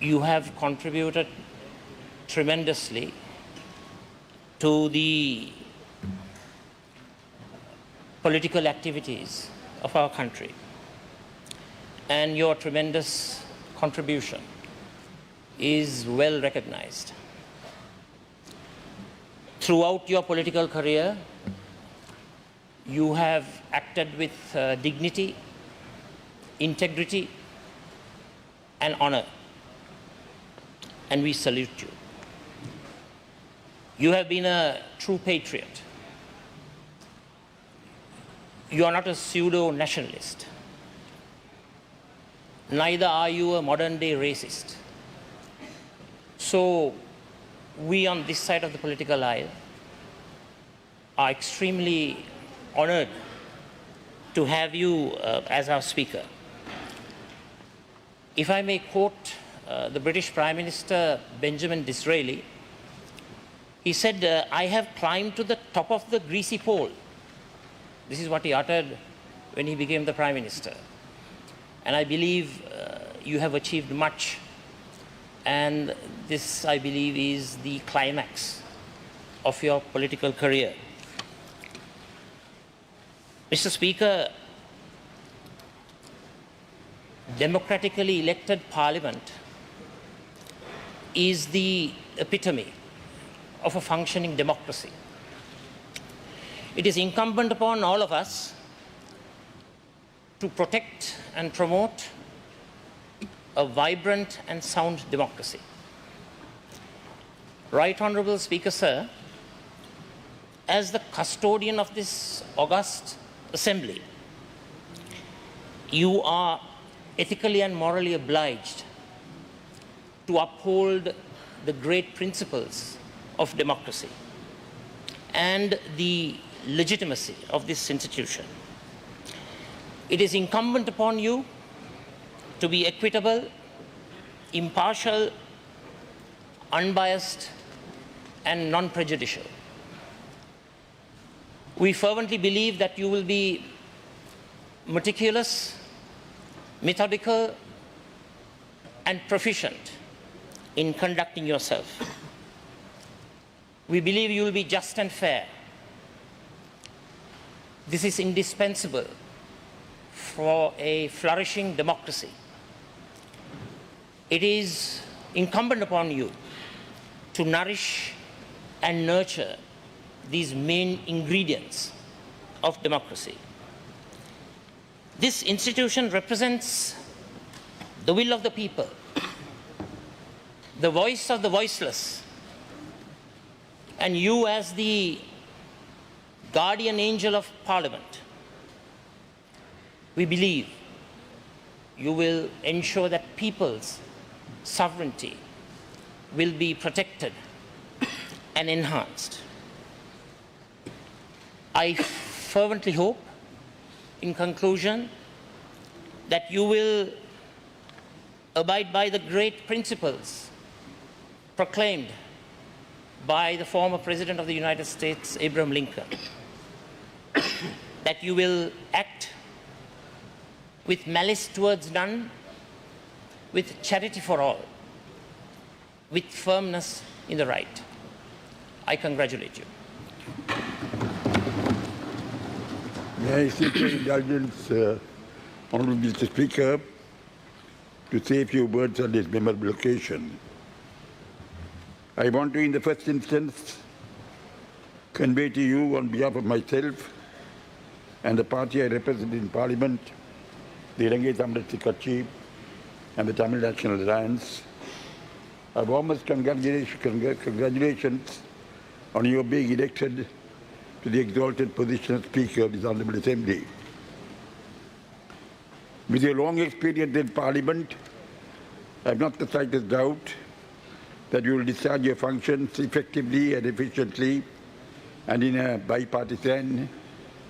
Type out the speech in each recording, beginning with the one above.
you have contributed tremendously to the political activities of our country, and your tremendous contribution is well recognized. Throughout your political career, you have acted with dignity, integrity, and honor, and we salute you. You have been a true patriot. You are not a pseudo-nationalist. Neither are you a modern-day racist. So we on this side of the political aisle are extremely honored to have you as our speaker. If I may quote the British Prime Minister Benjamin Disraeli, he said, "I have climbed to the top of the greasy pole." This is what he uttered when he became the Prime Minister. And I believe you have achieved much. And this, I believe, is the climax of your political career. Mr. Speaker, democratically elected Parliament is the epitome of a functioning democracy. It is incumbent upon all of us to protect and promote a vibrant and sound democracy. Right Honourable Speaker, sir, as the custodian of this august assembly, you are ethically and morally obliged to uphold the great principles of democracy and the legitimacy of this institution. It is incumbent upon you to be equitable, impartial, unbiased, and non-prejudicial. We fervently believe that you will be meticulous, methodical, and proficient in conducting yourself. We believe you will be just and fair. This is indispensable for a flourishing democracy. It is incumbent upon you to nourish and nurture these main ingredients of democracy. This institution represents the will of the people, the voice of the voiceless, and you, as the guardian angel of Parliament, we believe you will ensure that people's sovereignty will be protected and enhanced. I fervently hope, in conclusion, that you will abide by the great principles proclaimed by the former President of the United States, Abraham Lincoln, that you will act with malice towards none, with charity for all, with firmness in the right. I congratulate you. May I seek your indulgence, Honourable Mr. Speaker, to say a few words on this memorable occasion. I want to, in the first instance, convey to you on behalf of myself and the party I represent in Parliament, the Ilangai Tamil Katchi and the Tamil National Alliance, our warmest congratulations on your being elected to the exalted position of Speaker of this Honourable Assembly. With your long experience in Parliament, I have not the slightest doubt that you will discharge your functions effectively and efficiently and in a bipartisan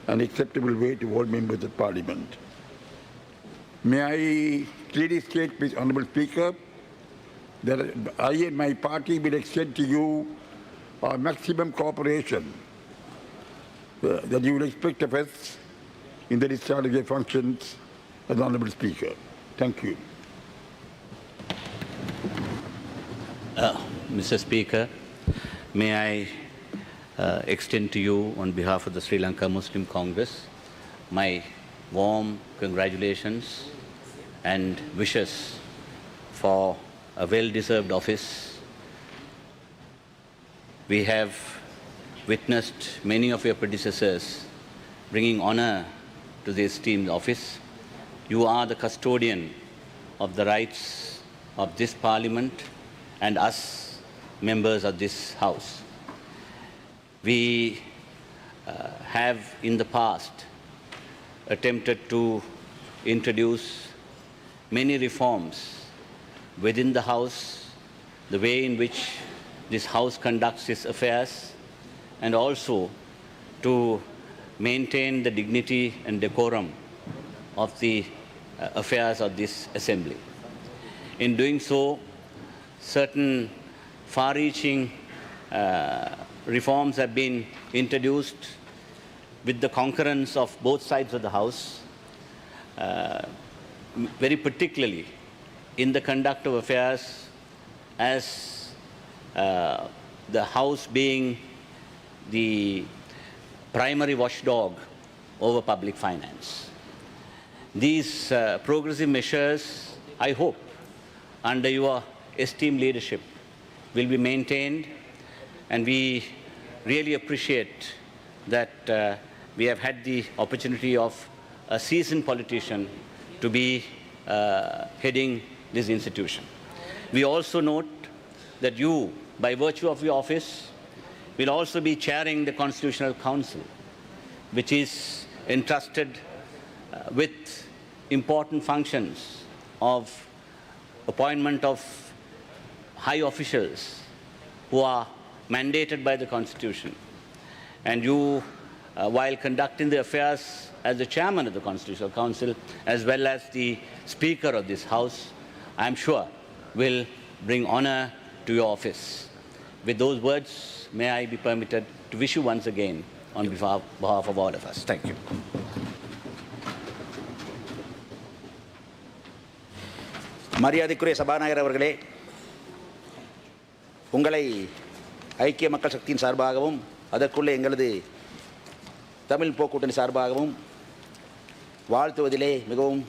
and acceptable way to all members of Parliament. May I clearly state, Mr. Honourable Speaker, that I and my party will extend to you our maximum cooperation that you will expect of us in the discharge of your functions as Honourable Speaker. Thank you. Mr. Speaker, may I extend to you on behalf of the Sri Lanka Muslim Congress my warm congratulations and wishes for a well-deserved office. We have witnessed many of your predecessors bringing honor to this esteemed office. You are the custodian of the rights of this Parliament and us, members of this House. We have in the past attempted to introduce many reforms within the House, the way in which this House conducts its affairs, and also to maintain the dignity and decorum of the affairs of this Assembly. In doing so, certain far-reaching reforms have been introduced with the concurrence of both sides of the House, very particularly in the conduct of affairs as the House being the primary watchdog over public finance. These progressive measures, I hope, under your esteemed leadership, will be maintained, and we really appreciate that we have had the opportunity of a seasoned politician to be heading this institution. We also note that you, by virtue of your office, will also be chairing the Constitutional Council, which is entrusted with important functions of appointment of high officials who are mandated by the Constitution. And you, while conducting the affairs as the chairman of the Constitutional Council, as well as the Speaker of this House, I am sure will bring honor to your office. With those words, may I be permitted to wish you once again on behalf of all of us. Thank you. மரியாதைக்குரிய சபாநாயகர் அவர்களே, உங்களை ஐக்கிய மக்கள் சக்தியின் சார்பாகவும் அதற்குள்ளே எங்களது தமிழ் போக்கூட்டணி சார்பாகவும் வாழ்த்துவதிலே மிகவும்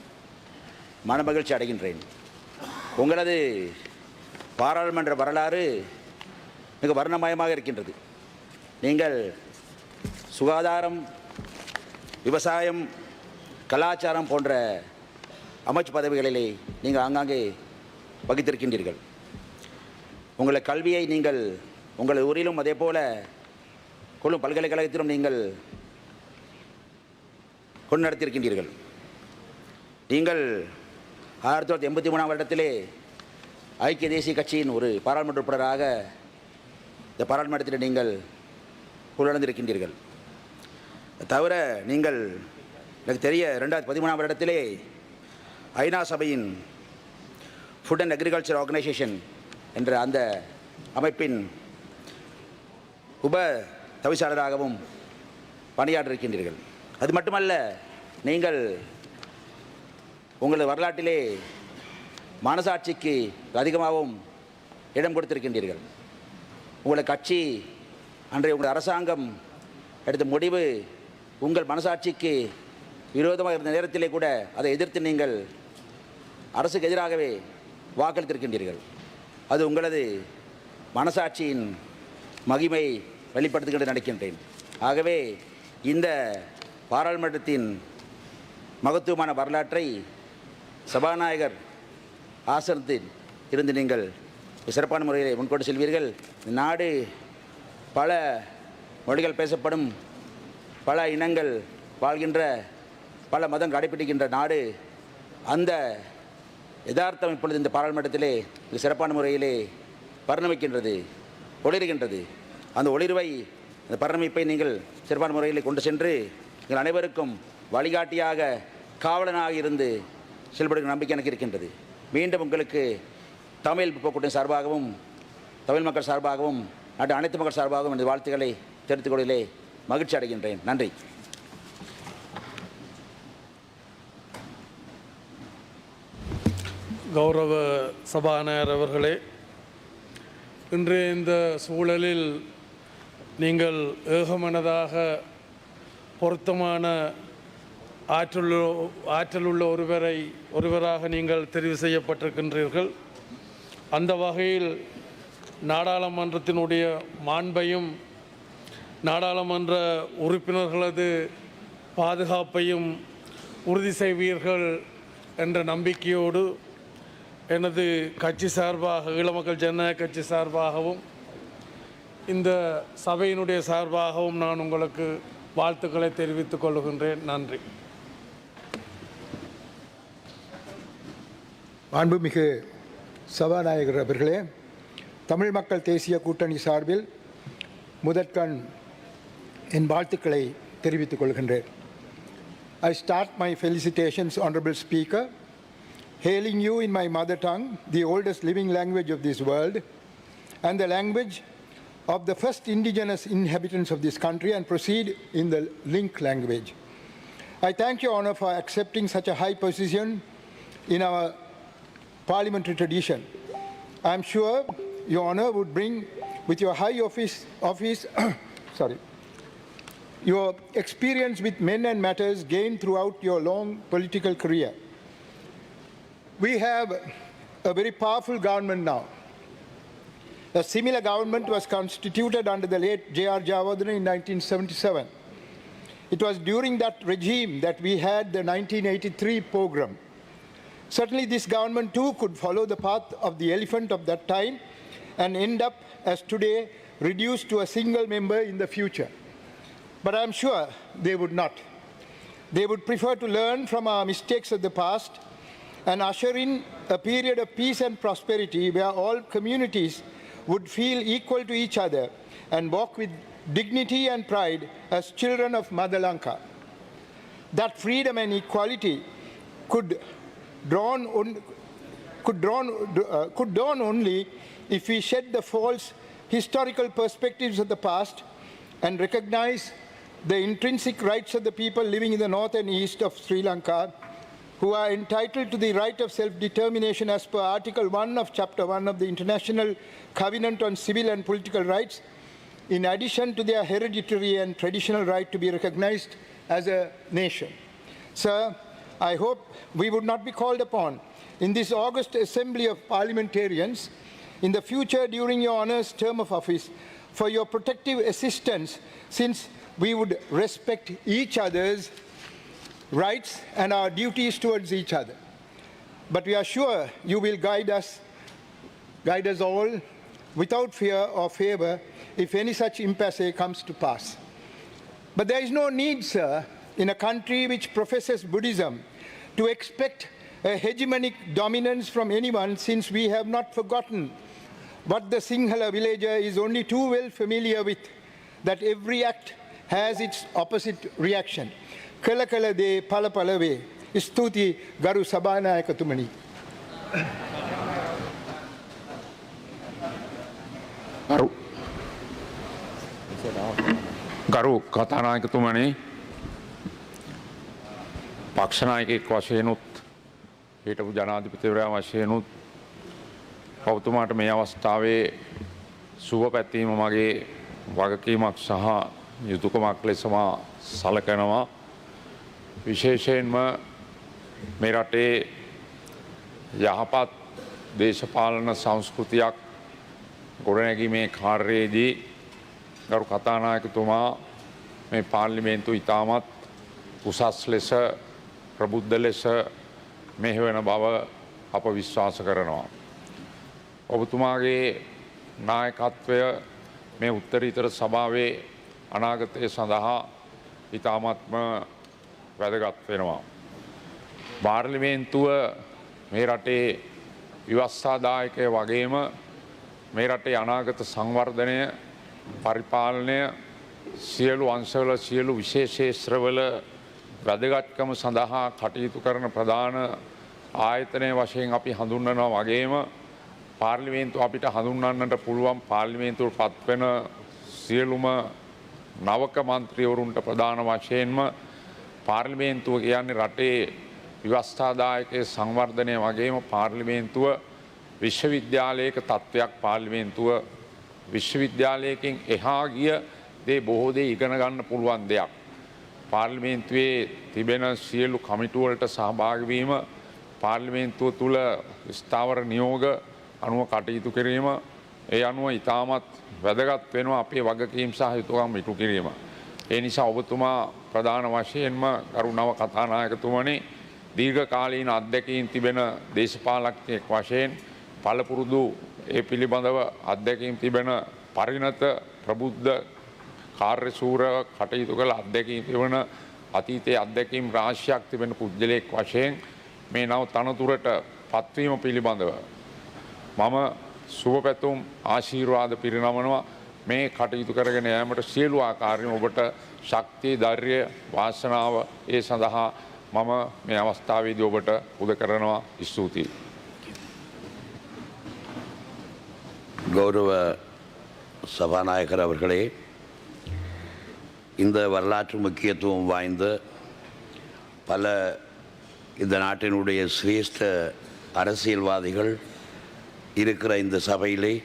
மனமகிழ்ச்சி அடைகின்றேன். உங்களது பாராளுமன்ற வரலாறு மிக வர்ணமயமாக இருக்கின்றது. நீங்கள் சுகாதாரம், விவசாயம், கலாச்சாரம் போன்ற அமைச்சு பதவிகளிலே நீங்கள் ஆங்காங்கே வகித்திருக்கின்றீர்கள். உங்களை கல்வியை நீங்கள் உங்கள் ஊரிலும் அதே போல கொள்ளும் பல்கலைக்கழகத்திலும் நீங்கள் கொண்டு நடத்தியிருக்கின்றீர்கள். நீங்கள் 1983 வருடத்திலே ஐக்கிய தேசிய கட்சியின் ஒரு பாராளுமன்ற உறுப்பினராக இந்த பாராளுமன்றத்தில் நீங்கள் உள்ளடந்திருக்கின்றீர்கள். தவிர நீங்கள் எனக்கு தெரிய 2013 வருடத்திலே ஐநா சபையின் ஃபுட் அண்ட் அக்ரிகல்ச்சர் ஆர்கனைசேஷன் என்ற அந்த அமைப்பின் உப தவிசாளராகவும் பணியாற்றிருக்கின்றீர்கள். அது மட்டுமல்ல, நீங்கள் உங்களது வரலாற்றிலே மனசாட்சிக்கு அதிகமாகவும் இடம் கொடுத்திருக்கின்றீர்கள். உங்களது கட்சி அன்றைய உங்கள் அரசாங்கம் எடுத்த முடிவு உங்கள் மனசாட்சிக்கு விரோதமாக இருந்த நேரத்திலே கூட அதை எதிர்த்து நீங்கள் அரசுக்கு எதிராகவே வாக்களித்திருக்கின்றீர்கள். அது உங்களது மனசாட்சியின் மகிமை வெளிப்படுத்துகின்ற நினைக்கின்றேன். ஆகவே இந்த பாராளுமன்றத்தின் மகத்துவமான வரலாற்றை சபாநாயகர் ஆசனத்தில் இருந்து நீங்கள் சிறப்பான முறையில் முன்கொண்டு செல்வீர்கள். நாடு பல மொழிகள் பேசப்படும், பல இனங்கள் வாழ்கின்ற, பல மதம் கடைபிடிக்கின்ற நாடு. அந்த யதார்த்தம் இப்பொழுது இந்த பாராளுமன்றத்திலே சிறப்பான முறையிலே பரிணமிக்கின்றது, ஒளிர்கின்றது. அந்த ஒளிர்வை, அந்த பரிணமிப்பை நீங்கள் சிறப்பான முறையில் கொண்டு சென்று எங்கள் அனைவருக்கும் வழிகாட்டியாக, காவலனாக இருந்து செயல்படுகிற நம்பிக்கை எனக்கு இருக்கின்றது. மீண்டும் உங்களுக்கு தமிழ் போக்கூட்டணி சார்பாகவும் தமிழ் மக்கள் சார்பாகவும் நாட்டு அனைத்து மக்கள் சார்பாகவும் எனது வாழ்த்துக்களை தெரிவித்துக் கொள்வதிலே மகிழ்ச்சி அடைகின்றேன். நன்றி. கௌரவ சபாநாயகர் அவர்களே, இன்றைய இந்த சூழலில் நீங்கள் ஏகமனதாக பொருத்தமான ஆற்றலுள்ள ஒருவராக நீங்கள் தெரிவு செய்யப்பட்டிருக்கின்றீர்கள். அந்த வகையில் நாடாளுமன்றத்தினுடைய மாண்பையும் நாடாளுமன்ற உறுப்பினர்களது பாதுகாப்பையும் உறுதி செய்வீர்கள் என்ற நம்பிக்கையோடு எனது கட்சி சார்பாக ஈழமக்கள் ஜனநாயக கட்சி சார்பாகவும் இந்த சபையினுடைய சார்பாகவும் நான் உங்களுக்கு வாழ்த்துக்களை தெரிவித்துக் கொள்கின்றேன். நன்றி. மாண்புமிகு சபாநாயகர் அவர்களே, தமிழ் மக்கள் தேசிய கூட்டணி சார்பில் முதற்கண் என் வாழ்த்துக்களை தெரிவித்துக் கொள்கின்றேன். I start my felicitations, Honorable Speaker, hailing you in my mother tongue, the oldest living language of this world, and the language of the first indigenous inhabitants of this country, and proceed in the Link language. I thank Your Honour for accepting such a high position in our parliamentary tradition. I am sure Your Honour would bring with your high office your experience with men and matters gained throughout your long political career. We have a very powerful government now. A similar government was constituted under the late J.R. Jayawardena in 1977. It was during that regime that we had the 1983 program. Certainly this government too could follow the path of the elephant of that time and end up as today reduced to a single member in the future. But I am sure they would not. They would prefer to learn from our mistakes of the past and usher in a period of peace and prosperity where all communities would feel equal to each other and walk with dignity and pride as children of Mother Lanka. That freedom and equality could dawn only if we shed the false historical perspectives of the past and recognize the intrinsic rights of the people living in the north and east of Sri Lanka, who are entitled to the right of self-determination as per Article 1 of Chapter 1 of the International Covenant on Civil and Political Rights, in addition to their hereditary and traditional right to be recognized as a nation. Sir, I hope we would not be called upon in this August Assembly of Parliamentarians in the future during your Honour's term of office for your protective assistance, since we would respect each other's rights and our duties towards each other. But we are sure you will guide us all without fear or favour if any such impasse comes to pass. But there is no need, sir, in a country which professes Buddhism to expect a hegemonic dominance from anyone, since we have not forgotten what the Sinhala villager is only too well familiar with, that every act has its opposite reaction. Kala kala de pala pala ve. Stuti Garu Sabhanayakatumani. ගරු කතානායකතුමනි, පක්ෂ නායකයෙක් වශයෙන්ුත් හිටපු ජනාධිපතිවරයා වශයෙන්ුත් ඔබතුමාට මේ අවස්ථාවේ සුබ පැතීම මගේ වගකීමක් සහ යුතුයකමක් ලෙස මා සලකනවා. විශේෂයෙන්ම මේ රටේ යහපත් දේශපාලන සංස්කෘතියක් ගොඩනැගීමේ කාර්යයේදී ගරු කතානායකතුමා මේ පාර්ලිමේන්තුව ඉතාමත් උසස් ලෙස ප්‍රබුද්ධ ලෙස මෙහෙවන බව අප විශ්වාස කරනවා. ඔබතුමාගේ නායකත්වය මේ උත්තරීතර සභාවේ අනාගතය සඳහා ඉතාමත්ම වැදගත් වෙනවා. පාර්ලිමේන්තුව මේ රටේ ව්‍යවස්ථාදායකය වගේම මේ රටේ අනාගත සංවර්ධනය පරිපාලනය සියලු අංශවල සියලු විශේෂ ක්ෂේත්‍රවල වැදගත්කම සඳහා කටයුතු කරන ප්‍රධාන ආයතනය වශයෙන් අපි හඳුන්වනවා වගේම පාර්ලිමේන්තුව අපිට හඳුන්වන්නට පුළුවන් පාර්ලිමේන්තුවට පත්වෙන සියලුම නවක මන්ත්‍රීවරුන්ට ප්‍රධාන වශයෙන්ම පාර්ලිමේන්තුව කියන්නේ රටේ ව්‍යවස්ථාදායකයේ සංවර්ධනය වගේම පාර්ලිමේන්තුව විශ්වවිද්‍යාලයක තත්ත්වයක් පාර්ලිමේන්තුව විශ්වවිද්‍යාලයකින් එහා ගිය දේ බොහෝ දේ ඉගෙන ගන්න පුළුවන් දෙයක්. පාර්ලිමේන්තුවේ තිබෙන සියලු කමිටුවලට සහභාගී වීම, පාර්ලිමේන්තුව තුළ ස්ථාවර නියෝග අනුව කටයුතු කිරීම, ඒ අනුව ඉතාමත් වැදගත් වෙනවා අපේ වගකීම් සහ යුතුකම් ඉටු කිරීම. ඒ නිසා ඔබතුමා ප්‍රධාන වශයෙන්ම ගරු නව කතානායකතුමනි දීර්ඝකාලීන අත්දැකීම් තිබෙන දේශපාලකයෙක් වශයෙන් පළපුරුදු ඒ පිළිබඳව අත්දැකීම් තිබෙන පරිණත ප්‍රබුද්ධ කාර්යශූර කටයුතු කළ අත්දැකීම් තිබෙන අතීතයේ අත්දැකීම් රාශියක් තිබෙන පුද්ගලයෙක් වශයෙන් මේ නව තනතුරට පත්වීම පිළිබඳව මම සුබ පැතුම් ආශීර්වාද පිරිනමනවා. මේ කටයුතු කරගෙන යාමට සියලු ආකාරයෙන් ඔබට ශක්තිය, ධෛර්යය, වාසනාව ඒ සඳහා මම මේ අවස්ථාවේදී ඔබට උද කරනවා. ස්තුතියි. கௌரவ சபாநாயகர் அவர்களே, இந்த வரலாற்று முக்கியத்துவம் வாய்ந்த பல இந்த நாட்டினுடைய சிரேஷ்ட அரசியல்வாதிகள் இருக்கிற இந்த சபையிலே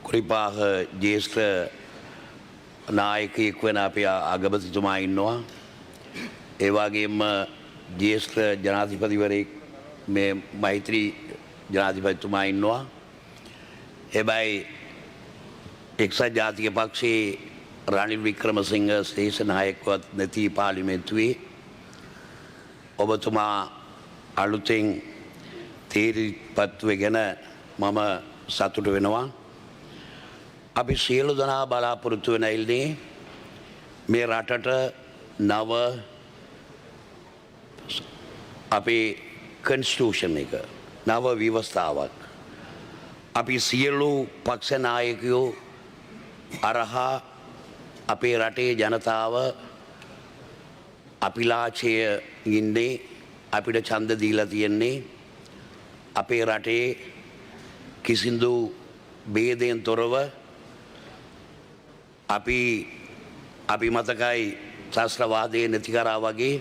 குறிப்பாக ජේෂ්ඨ නායකයෙක් වෙන අපේ අගමැතිතුමා ඉන්නවා. ඒ වගේම ජේෂ්ඨ ජනාධිපතිවරයෙක් මේ මෛත්‍රී ජනාධිපතිතුමා ඉන්නවා. හැබැයි එක්සත් ජාතික පක්ෂයේ රනිල් වික්‍රමසිංහ ශ්‍රේෂ්ඨ නායකවත් නැති පාර්ලිමේන්තුවේ ඔබතුමා අලුතෙන් තීරපත් වෙගෙන මම සතුටු වෙනවා. අපි සියලු දෙනා බලාපොරොත්තු වෙන ඉල්ලේ මේ රටට නව අපේ කන්ස්ටිටියුෂන් එක නව ව්‍යවස්ථාවක් අපි සියලු පක්ෂ නායකයෝ අරහා අපේ රටේ ජනතාව අපිලාචය ඉන්නේ අපිට ඡන්ද දීලා තියෙන්නේ අපේ රටේ කිසිදු ભેදයෙන් තොරව අපි මතකයි ශාස්ත්‍රවාදයේ නැති කරා වගේ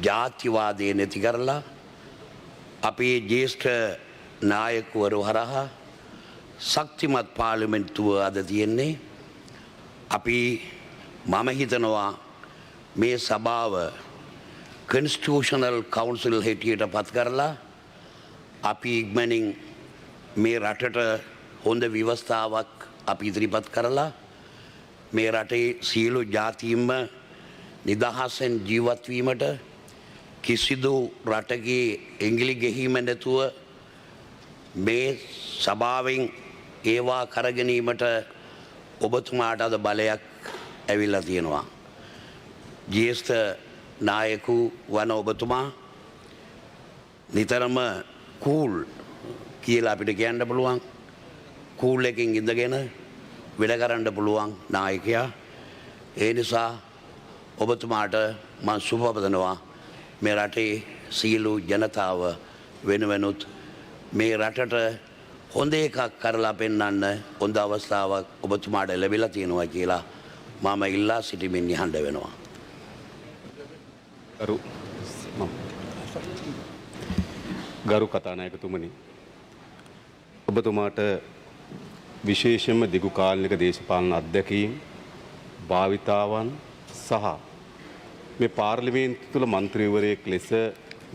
ජාතිවාදයේ නැති කරලා අපේ ජ්‍යෙෂ්ඨ නායකවරු හරහා ශක්තිමත් පාර්ලිමේන්තුව අද තියෙන්නේ. අපි මම හිතනවා මේ සභාව කන්ස්ටිටියුෂනල් කවුන්සිල් හැටියට පත් කරලා අපි ඉක්මනින් මේ රටට හොඳ ව්‍යවස්ථාවක් අපි ඉදිරිපත් කරලා මේ රටේ සියලු ජාතීන්ම නිදහසෙන් ජීවත් වීමට කිසිදු රටගේ එංගිලි ගෙහීම නැතුව මේ සභාවෙන් ඒවා කරගැනීමට ඔබතුමාට අද බලයක් ඇවිල්ලා තියෙනවා. ජ්‍යෙෂ්ඨ නායකු වන ඔබතුමා නිතරම කූල් කියලා අපිට කියන්න පුළුවන්. කූල් එකකින් ඉඳගෙන වැඩ කරන්න පුළුවන් නායකයා. ඒ නිසා ඔබතුමාට මම සුබ පතනවා මේ රටේ සියලු ජනතාව වෙනුවෙනුත් මේ රටට හොඳ එකක් කරලා පෙන්වන්න හොඳ අවස්ථාවක් ඔබතුමාට ලැබිලා තියෙනවා කියලා මම ඉල්ලා සිටිමින් යහඬ වෙනවා. ගරු කතානායකතුමනි, ඔබතුමාට විශේෂයෙන්ම දිගු කාලයක දේශපාලන අත්දැකීම්, භාවිතාවන් සහ මේ පාර්ලිමේන්තුව තුළ මන්ත්‍රීවරයෙක් ලෙස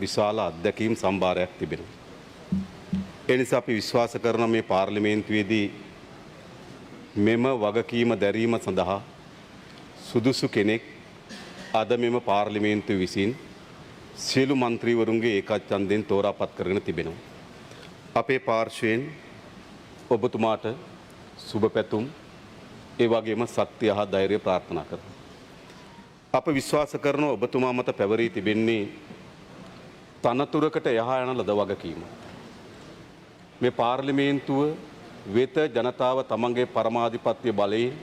විශාල අත්දැකීම් සම්භාරයක් තිබෙනවා. ඒ නිසා අපි විශ්වාස කරන මේ පාර්ලිමේන්තුවේදී මෙම වගකීම දැරීම සඳහා සුදුසු කෙනෙක් අද මෙම පාර්ලිමේන්තුව විසින් සියලු මන්ත්‍රීවරුන්ගේ ඒකච්ඡන්දයෙන් තෝරාපත් කරගෙන තිබෙනවා. අපේ පාර්ශ්වයෙන් ඔබතුමාට සුබ පැතුම් ඒ වගේම ශක්තිය හා ධෛර්යය ප්‍රාර්ථනා කරනවා. අප විශ්වාස කරන ඔබතුමා මත පැවරී තිබෙන්නේ තනතුරකට යහා යන ලද වගකීම. මේ පාර්ලිමේන්තුව වෙත ජනතාව තමන්ගේ පරමාධිපත්‍ය බලයෙන්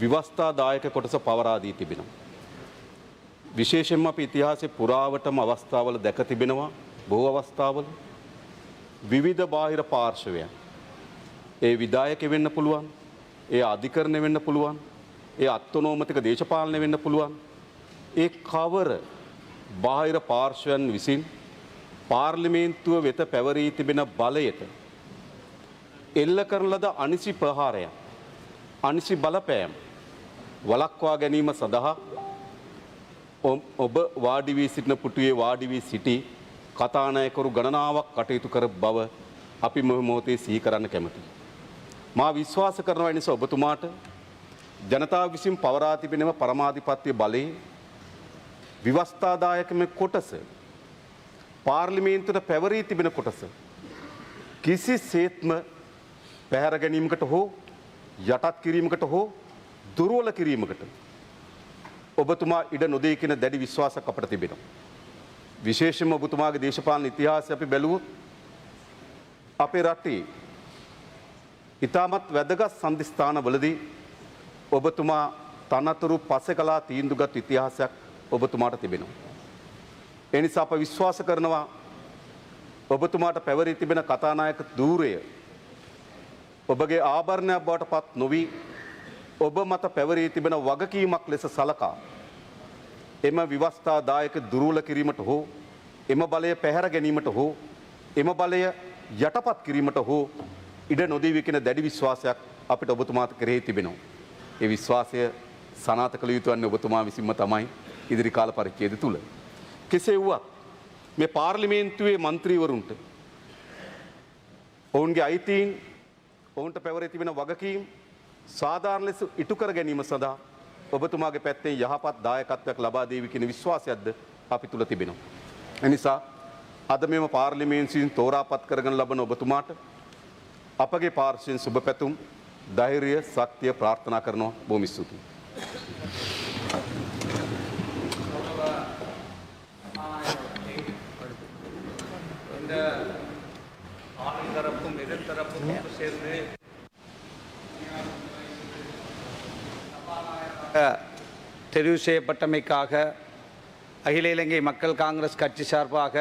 ව්‍යවස්ථාදායක කොටස පවරා දී තිබෙනවා. විශේෂයෙන්ම අපි ඉතිහාසයේ පුරාවටම අවස්ථාවල දැක තිබෙනවා. බොහෝ අවස්ථාවල විවිධ බාහිර පාර්ශවයන්, ඒ විධායක වෙන්න පුළුවන්, ඒ අධිකරණ වෙන්න පුළුවන්, ඒ අත්නෝමතික දේශපාලනය වෙන්න පුළුවන්, ඒ කවර බාහිර පාර්ශවයන් විසින් පාර්ලිමේන්තුව වෙත පැවරී තිබෙන බලයට එල්ල කරන ලද අනිසි ප්‍රහාරයන් අනිසි බලපෑම් වළක්වා ගැනීම සඳහා ඔබ වාඩි වී සිටින පුටුවේ වාඩි වී සිටි කතානායකරු ගණනාවක් කටයුතු කර බව අපි මොහොතේ සිහි කරන්න කැමතියි. මා විශ්වාස කරනවා නිසා ඔබතුමාට ජනතාව විසින් පවරා තිබෙනම පරමාධිපත්‍ය බලයේ විවස්ථාදායකම කොටස පාර්ලිමේන්තුවට පැවරී තිබෙන කොටස කිසිසේත්ම පැහැර ගැනීමකට හෝ යටත් කිරීමකට හෝ දුර්වල කිරීමකට ඔබතුමා ඉඩ නොදී කියන දැඩි විශ්වාසයක් අපට තිබෙනවා. විශේෂයෙන්ම ඔබතුමාගේ දේශපාලන ඉතිහාසය අපි බැලුවොත් අපේ රටේ ඉතාමත් වැදගත් සන්ධිස්ථානවලදී ඔබතුමා තනතුරු පස්සේ කළා තීන්දුවගත් ඉතිහාසයක් ඔබතුමාට තිබෙනවා. ඒ නිසා අප විශ්වාස කරනවා ඔබතුමාට පැවරී තිබෙන කතානායක ධූරය ඔබගේ ආභරණයක් බවට පත් නොවි ඔබ මත පැවරී තිබෙන වගකීමක් ලෙස සලකා එම විවස්ථාදායක දුර්වල කිරීමට හෝ එම බලය පැහැර ගැනීමට හෝ එම බලය යටපත් කිරීමට හෝ ඉඩ නොදී විකින දැඩි විශ්වාසයක් අපිට ඔබතුමාට කෙරෙහි තිබෙනවා. ඒ විශ්වාසය සනාථ කළ යුතු වන්නේ ඔබතුමා විසින්ම තමයි ඉදිරි කාල පරිච්ඡේදය තුල. කෙසේ වුවත් මේ පාර්ලිමේන්තුවේ മന്ത്രിවරුන්ට ඔවුන්ගේ අයිතීන් ඔවුන්ට පැවරී තිබෙන වගකීම් සාධාරණ ලෙස ඉටු කර ගැනීම සඳහා ඔබතුමාගේ පැත්තෙන් යහපත් දායකත්වයක් ලබා දේවි කියන විශ්වාසයක්ද අපි තුල තිබෙනවා. එනිසා අද මෙම පාර්ලිමේන්තුවෙන් තෝරාපත් කරගෙන ලබන ඔබතුමාට අපගේ පාර්ශ්වයෙන් සුබ පැතුම් ධෛර්යය ශක්තිය ප්‍රාර්ථනා කරනවා. බොහොම ස්තුතියි. இந்த ஆளுந்தரப்பும் எதிர்த்தரப்பும் சேர்ந்து தெரிவு செய்யப்பட்டமைக்காக அகில இலங்கை மக்கள் காங்கிரஸ் கட்சி சார்பாக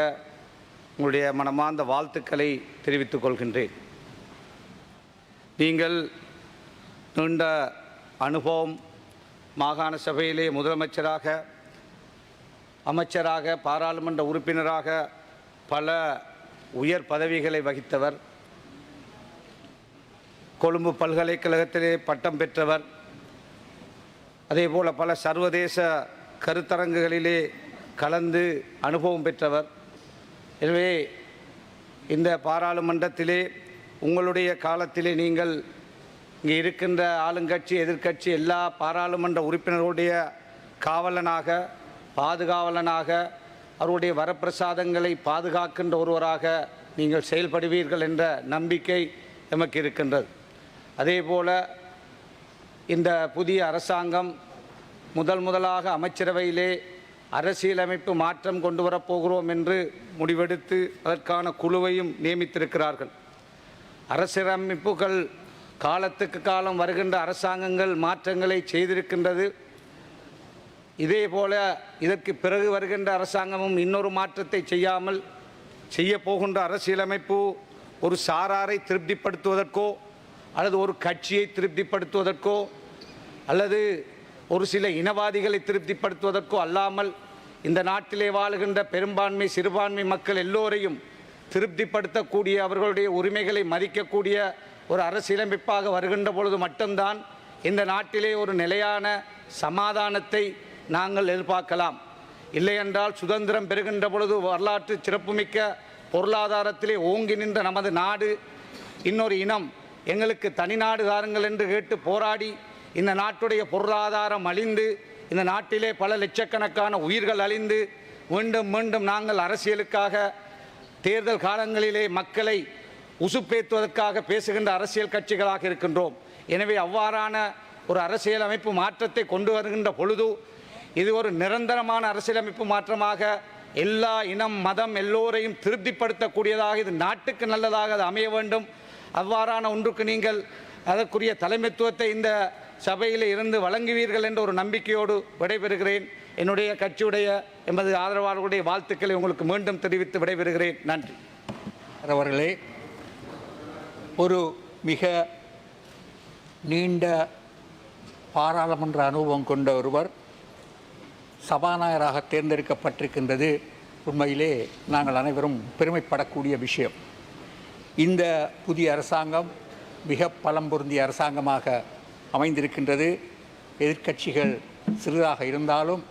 உங்களுடைய மனமார்ந்த வாழ்த்துக்களை தெரிவித்துக் கொள்கின்றேன். நீங்கள் நீண்ட அனுபவம் மாகாண சபையிலே முதலமைச்சராக அமைச்சராக பாராளுமன்ற உறுப்பினராக பல உயர் பதவிகளை வகித்தவர். கொழும்பு பல்கலைக்கழகத்திலே பட்டம் பெற்றவர். அதேபோல் பல சர்வதேச கருத்தரங்குகளிலே கலந்து அனுபவம் பெற்றவர். எனவே இந்த பாராளுமன்றத்திலே உங்களுடைய காலத்திலே நீங்கள் இங்கே இருக்கின்ற ஆளுங்கட்சி எதிர்க்கட்சி எல்லா பாராளுமன்ற உறுப்பினர்களுடைய காவலனாக பாதுகாவலனாக அவருடைய வரப்பிரசாதங்களை பாதுகாக்கின்ற ஒருவராக நீங்கள் செயல்படுவீர்கள் என்ற நம்பிக்கை எமக்கு இருக்கின்றது. அதேபோல் இந்த புதிய அரசாங்கம் முதலாக அமைச்சரவையிலே அரசியலமைப்பு மாற்றம் கொண்டு வரப்போகிறோம் என்று முடிவெடுத்து அதற்கான குழுவையும் நியமித்திருக்கிறார்கள். அரசியலமைப்புகள் காலத்துக்கு காலம் வருகின்ற அரசாங்கங்கள் மாற்றங்களை செய்திருக்கின்றது. இதேபோல இதற்கு பிறகு வருகின்ற அரசாங்கமும் இன்னொரு மாற்றத்தை செய்யாமல் செய்ய போகின்ற அரசியலமைப்பு ஒரு சாராரை திருப்திப்படுத்துவதற்கோ அல்லது ஒரு கட்சியை திருப்திப்படுத்துவதற்கோ அல்லது ஒரு சில இனவாதிகளை திருப்திப்படுத்துவதற்கோ அல்லாமல் இந்த நாட்டிலே வாழுகின்ற பெரும்பான்மை சிறுபான்மை மக்கள் எல்லோரையும் திருப்திப்படுத்தக்கூடிய அவர்களுடைய உரிமைகளை மதிக்கக்கூடிய ஒரு அரசியலமைப்பாக வருகின்ற பொழுது மட்டும்தான் இந்த நாட்டிலே ஒரு நிலையான சமாதானத்தை நாங்கள் எதிர்பார்க்கலாம். இல்லையென்றால் சுதந்திரம் பெறுகின்ற பொழுது வரலாற்று சிறப்புமிக்க பொருளாதாரத்திலே ஓங்கி நின்ற நமது நாடு இன்னொரு இனம் எங்களுக்கு தனிநாடு தாருங்கள் என்று கேட்டு போராடி இந்த நாட்டுடைய பொருளாதாரம் அழிந்து இந்த நாட்டிலே பல லட்சக்கணக்கான உயிர்கள் அழிந்து மீண்டும் மீண்டும் நாங்கள் அரசியலுக்காக தேர்தல் காலங்களிலே மக்களை உசுப்பேற்றுவதற்காக பேசுகின்ற அரசியல் கட்சிகளாக இருக்கின்றோம். எனவே அவ்வாறான ஒரு அரசியலமைப்பு மாற்றத்தை கொண்டு வருகின்ற பொழுது இது ஒரு நிரந்தரமான அரசியலமைப்பு மாற்றமாக எல்லா இனம் மதம் எல்லோரையும் திருப்திப்படுத்தக்கூடியதாக இது நாட்டுக்கு நல்லதாக அது அமைய வேண்டும். அவ்வாறான ஒன்றுக்கு நீங்கள் அதற்குரிய தலைமைத்துவத்தை இந்த சபையில் இருந்து வழங்குவீர்கள் என்ற ஒரு நம்பிக்கையோடு விடைபெறுகிறேன். என்னுடைய கட்சியுடைய எமது ஆதரவாளர்களுடைய வாழ்த்துக்களை உங்களுக்கு மீண்டும் தெரிவித்து விடைபெறுகிறேன். நன்றி. அவர்களே, ஒரு மிக நீண்ட பாராளுமன்ற அனுபவம் கொண்ட ஒருவர் சபாநாயகராக தேர்ந்தெடுக்கப்பட்டிருக்கின்றது உண்மையிலே நாங்கள் அனைவரும் பெருமைப்படக்கூடிய விஷயம். இந்த புதிய அரசாங்கம் மிக பலம் பொருந்திய அரசாங்கமாக அமைந்திருக்கின்றது. எதிர்க்கட்சிகள் சிறிதாக இருந்தாலும்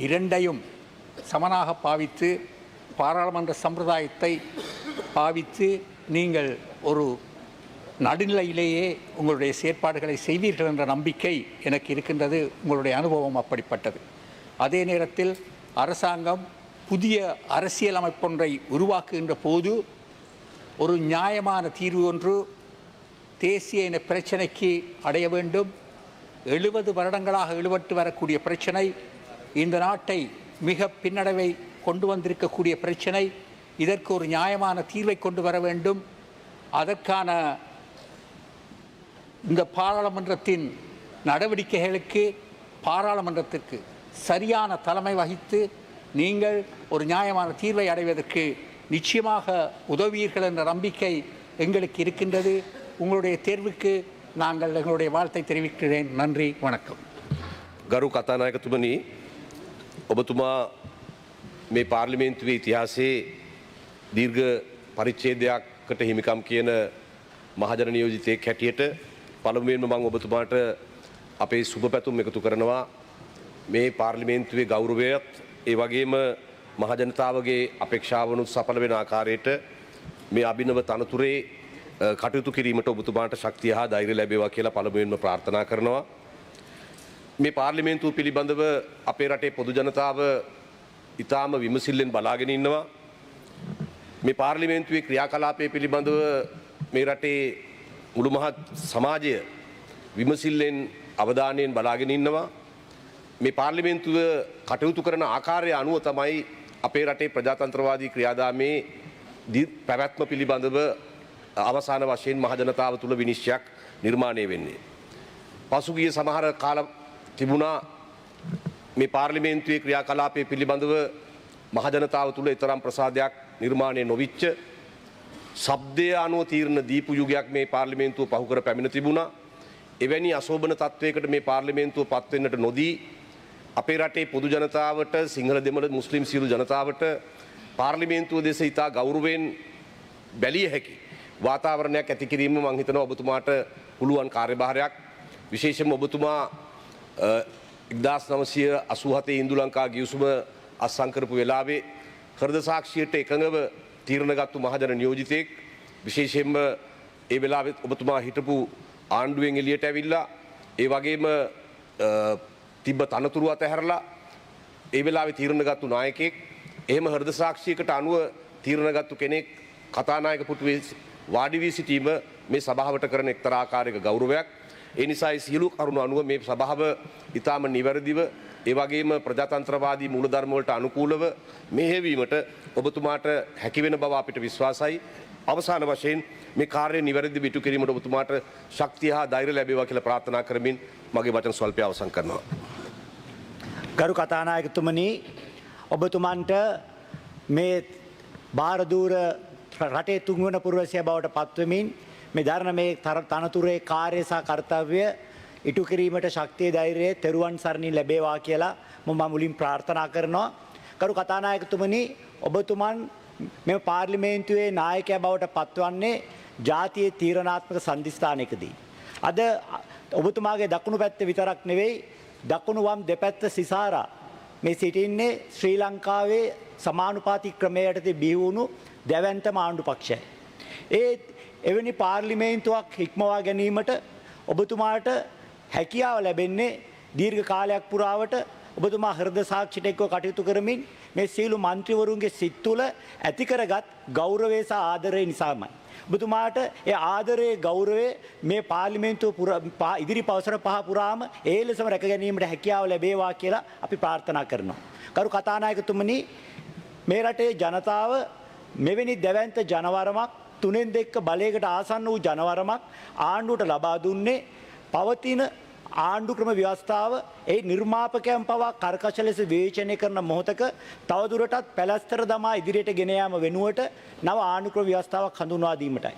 இரண்டையும் சமனாக பாவித்து பாராளுமன்ற சம்பிரதாயத்தை பாவித்து நீங்கள் ஒரு நடுநிலையிலேயே உங்களுடைய செயற்பாடுகளை செய்வீர்கள் என்ற நம்பிக்கை எனக்கு இருக்கின்றது. உங்களுடைய அனுபவம் அப்படிப்பட்டது. அதே நேரத்தில் அரசாங்கம் புதிய அரசியலமைப்பொன்றை உருவாக்குகின்ற போது ஒரு நியாயமான தீர்வு ஒன்று தேசிய இன பிரச்சனைக்கு அடைய வேண்டும். 70 வருடங்களாக இழுபட்டு வரக்கூடிய பிரச்சனை, இந்த நாட்டை மிக பின்னடைவை கொண்டு வந்திருக்கக்கூடிய பிரச்சனை, இதற்கு ஒரு நியாயமான தீர்வை கொண்டு வர வேண்டும். அதற்கான இந்த பாராளுமன்றத்தின் நடவடிக்கைகளுக்கு பாராளுமன்றத்திற்கு சரியான தலைமை வகித்து நீங்கள் ஒரு நியாயமான தீர்வை அடைவதற்கு நிச்சயமாக உதவுவீர்கள் என்ற நம்பிக்கை எங்களுக்கு இருக்கின்றது. உங்களுடைய தேர்வுக்கு நாங்கள் எங்களுடைய வாழ்த்தை தெரிவிக்கிறேன். நன்றி, வணக்கம். ගරු කතානායකතුමනි, ඔබතුමා මේ පාර්ලිමේන්තුවේ ඉතිහාසයේ දීර්ඝ පරිච්ඡේදයකට හිමිකම් කියන මහජන නියෝජිතයෙක් හැටියට පළමුවෙන්ම මම ඔබතුමාට අපේ සුබ පැතුම් එකතු කරනවා. මේ පාර්ලිමේන්තුවේ ගෞරවයත් ඒ වගේම මහජනතාවගේ අපේක්ෂාවනුත් සඵල වෙන ආකාරයට මේ අභිනව තනතුරේ කටයුතු කිරීමට ඔබතුමාට ශක්තිය හා ධෛර්යය ලැබේවා කියලා පළමුවෙන්ම ප්‍රාර්ථනා කරනවා. මේ පාර්ලිමේන්තුව පිළිබඳව අපේ රටේ පොදු ජනතාව ඉතාම විමසිල්ලෙන් බලාගෙන ඉන්නවා. මේ පාර්ලිමේන්තුවේ ක්‍රියාකලාපය පිළිබඳව මේ රටේ මුළු මහත් සමාජය විමසිල්ලෙන් අවධානයෙන් බලාගෙන ඉන්නවා. මේ පාර්ලිමේන්තුව කටයුතු කරන ආකාරය අනුව තමයි අපේ රටේ ප්‍රජාතන්ත්‍රවාදී ක්‍රියාදාමයේ පැවැත්ම පිළිබඳව අවසාන වශයෙන් මහජනතාව තුළ විනිශ්චයක් නිර්මාණය වෙන්නේ. පසුගිය සමහර කාල තිබුණා මේ පාර්ලිමේන්තුවේ ක්‍රියාකලාපය පිළිබඳව මහජනතාව තුළ තරම් ප්‍රසාදයක් නිර්මාණය නොවිච්ච ශබ්දය අනුව තීරණ දීපු යුගයක් මේ පාර්ලිමේන්තුව පහු කර පැමිණ තිබුණා. එවැනි අශෝභන තත්වයකට මේ පාර්ලිමේන්තුව පත් වෙන්නට නොදී අපේ රටේ පොදු ජනතාවට, සිංහල දෙමළ මුස්ලිම් සියලු ජනතාවට පාර්ලිමේන්තුව දෙස ඉතා ගෞරවයෙන් බැලිය හැකි වාතාවරණයක් ඇති කිරීම මම හිතනවා ඔබතුමාට පුළුවන් කාර්යභාරයක්. විශේෂයෙන්ම ඔබතුමා 1987 ඉන්දු ලංකා ගිවිසුම අත්සන් කරපු වෙලාවේ හෘද සාක්ෂියට එකඟව තීරණගත්තු මහජන නියෝජිතයෙක්. විශේෂයෙන්ම ඒ වෙලාවේ ඔබතුමා හිටපු ආණ්ඩුවෙන් එළියට ඇවිල්ලා ඒ වගේම තිබ්බ තනතුරු අතහැරලා ඒ වෙලාවේ තීරණගත්තු නායකයෙක්. එහෙම හෘද සාක්ෂියකට අනුව තීරණගත්තු කෙනෙක් කතානායක පුටුවේ වාඩි වී සිටීම මේ සභාවට කරන එක්තරා ආකාරයක ගෞරවයක්. ඒ නිසා ඒ සියලු කරුණු අනුව මේ සභාව ඊටාම නිවැරදිව ඒ වගේම ප්‍රජාතන්ත්‍රවාදී මූලධර්ම වලට අනුකූලව මෙහෙවීමට ඔබතුමාට හැකි වෙන බව අපිට විශ්වාසයි. අවසාන වශයෙන් මේ කාර්යය නිවැරදිව ඉටු කිරීමට ඔබතුමාට ශක්තිය හා ධෛර්යය ලැබේවා කියලා ප්‍රාර්ථනා කරමින් මගේ වචන ස්වල්පය අවසන් කරනවා. ගරු කතානායකතුමනි, ඔබතුමන්ට මේ බාරදූර රටේ තුන්වන පුරවැසියා බවට පත්වමින් මේ දරන මේ තනතුරේ කාර්ය සහ කර්තව්‍ය ඉටු කිරීමට ශක්තිය ධෛර්යය තෙරුවන් සරණින් ලැබේවා කියලා මම මුලින් ප්‍රාර්ථනා කරනවා. කරු කතානායකතුමනි, ඔබතුමන් මේ පාර්ලිමේන්තුවේ නායකයා බවට පත්වන්නේ ජාතියේ තීරණාත්මක සන්ධිස්ථානයකදී. අද ඔබතුමාගේ දකුණු පැත්ත විතරක් නෙවෙයි, දකුණු වම් දෙපැත්ත සිසාරා මේ සිටින්නේ ශ්‍රී ලංකාවේ සමානුපාතික ක්‍රමයට බිහි වුණු දැවැන්තම ආණ්ඩු පක්ෂයයි. එවැනි පාර්ලිමේන්තුවක් හික්මවා ගැනීමට ඔබතුමාට හැකියාව ලැබෙන්නේ දීර්ඝ කාලයක් පුරාවට ඔබතුමා හෘද සාක්ෂියට එක්ව කටයුතු කරමින් මේ සියලු මන්ත්‍රීවරුන්ගේ සිත් තුළ ඇති කරගත් ගෞරවය සහ ආදරය නිසාමයි. ඔබතුමාට ඒ ආදරයේ ගෞරවය මේ පාර්ලිමේන්තුව ඉදිරි පවසර 5 පුරාම ඒ ලෙසම රැක ගැනීමට හැකියාව ලැබේවා කියලා අපි ප්‍රාර්ථනා කරනවා. කරු කතානායකතුමනි, මේ රටේ ජනතාව මෙවැනි දැවැන්ත ජනවරමක්, 3/2 බලයකට ආසන්න වූ ජනවරමක් ආණ්ඩුවට ලබා දුන්නේ පවතින ආණ්ඩු ක්‍රම ව්‍යවස්ථාව ඒ නිර්මාපකයන් පවා කර්කශ ලෙස විවේචනය කරන මොහොතක තවදුරටත් පැලැස්තර දමා ඉදිරියට ගෙන යාම වෙනුවට නව ආණ්ඩු ක්‍රම ව්‍යවස්ථාවක් හඳුන්වා දීමටයි.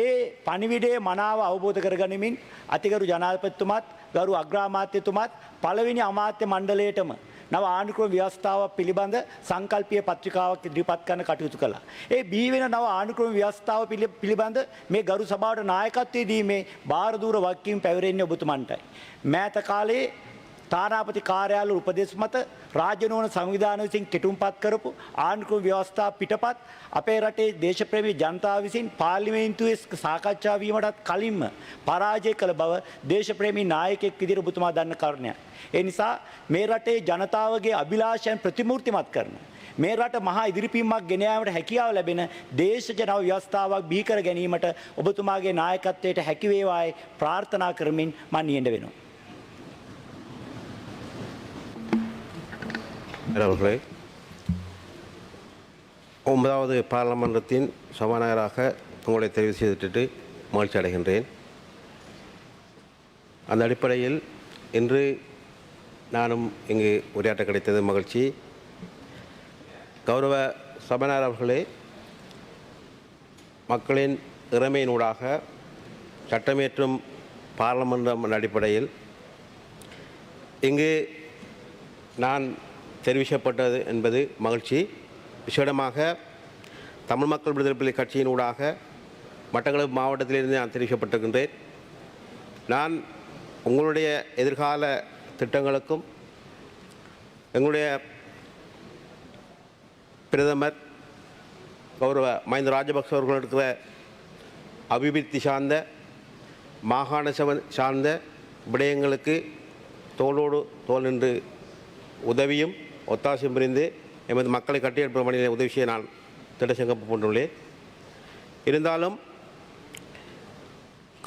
ඒ පණිවිඩයේ මනාව අවබෝධ කරගනිමින් අතිගරු ජනාධිපතිතුමත්, ගරු අග්‍රාමාත්‍යතුමත්, පළවෙනි අමාත්‍ය මණ්ඩලයටම නව ආණ්ඩුක්‍රම ව්‍යවස්ථාව පිළිබඳ සංකල්පීය පත්‍රිකාවක් ඉදිරිපත් කරන්න කටයුතු කළා. ඒ බිහි වෙන නව ආණ්ඩුක්‍රම ව්‍යවස්ථාව පිළිබඳ මේ ගරු සභාවට නායකත්වයේ දීමේ බාරදූර වගකීම් පැවරෙන්නේ ඔබතුමන්ටයි. මෑත කාලේ තානාපති කාර්යාල උපදෙස් මත රාජ්‍ය නොවන සංවිධාන විසින් කෙටුම්පත් කරපු ආණ්ඩුක්‍රම ව්‍යවස්ථා පිටපත් අපේ රටේ දේශප්‍රේමී ජනතාව විසින් පාර්ලිමේන්තුවේ සාකච්ඡා වීමටත් කලින්ම පරාජය කළ බව දේශප්‍රේමී නායකයෙක් විදිහට ඔබතුමා දන්න කාරණයක්. ඒ නිසා මේ රටේ ජනතාවගේ අභිලාෂයන් ප්‍රතිමූර්තිමත් කරන මේ රට මහා ඉදිරිපීමක් ගෙන යාමට හැකියාව ලැබෙන දේශජ නව ව්‍යවස්ථාවක් බිහි කර ගැනීමට ඔබතුමාගේ නායකත්වයට හැකි වේවායි ප්‍රාර්ථනා කරමින් මම නියෙන්න වෙනවා. அவர்களே, 9வது பாராளுமன்றத்தின் சபாநாயகராக உங்களை தெரிவு செய்துவிட்டு மகிழ்ச்சி அடைகின்றேன். அந்த அடிப்படையில் இன்று நானும் இங்கு உரையாற்ற கிடைத்தது மகிழ்ச்சி. கௌரவ சபாநாயகர் அவர்களே, மக்களின் இறைமையினூடாக சட்டமேற்றும் பாராளுமன்றம் என்ற அடிப்படையில் இங்கு நான் தெரிவிக்கப்பட்டது என்பது மகிழ்ச்சி. விசேடமாக தமிழ் மக்கள் விடுதலை புலி கட்சியினூடாக மட்டக்களப்பு மாவட்டத்திலிருந்து நான் தெரிவிக்கப்பட்டிருக்கின்றேன். நான் உங்களுடைய எதிர்கால திட்டங்களுக்கும் எங்களுடைய பிரதமர் கௌரவ மஹிந்த ராஜபக்ச அவர்கள் இருக்கிற அபிவிருத்தி சார்ந்த மாகாண சபை சார்ந்த விடயங்களுக்கு தோளோடு தோள் நின்று உதவியும் ஒத்தாசையும் புரிந்து எமது மக்களை கட்டியெழுப்பும் பணியில் உதவி செய்ய நான் திட்டச்சங்கம் கொண்டுள்ளேன். இருந்தாலும்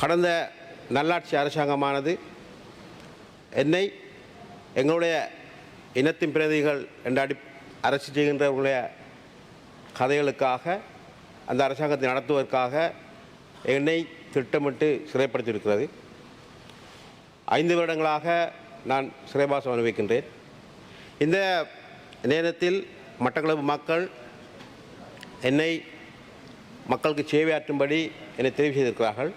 கடந்த நல்லாட்சி அரசாங்கமானது என்னை எங்களுடைய இனத்தின் பிரதிகள் என்ற அரசு செய்கின்றவர்களுடைய கதைகளுக்காக அந்த அரசாங்கத்தை நடத்துவதற்காக என்னை திட்டமிட்டு சிறைப்படுத்தியிருக்கிறது. 5 வருடங்களாக நான் சிறைவாசம் அனுபவிக்கின்றேன். இந்த நேரத்தில் மட்டக்களப்பு மக்கள் என்னை மக்களுக்கு சேவையாற்றும்படி என்னை தெரிவு செய்திருக்கிறார்கள்.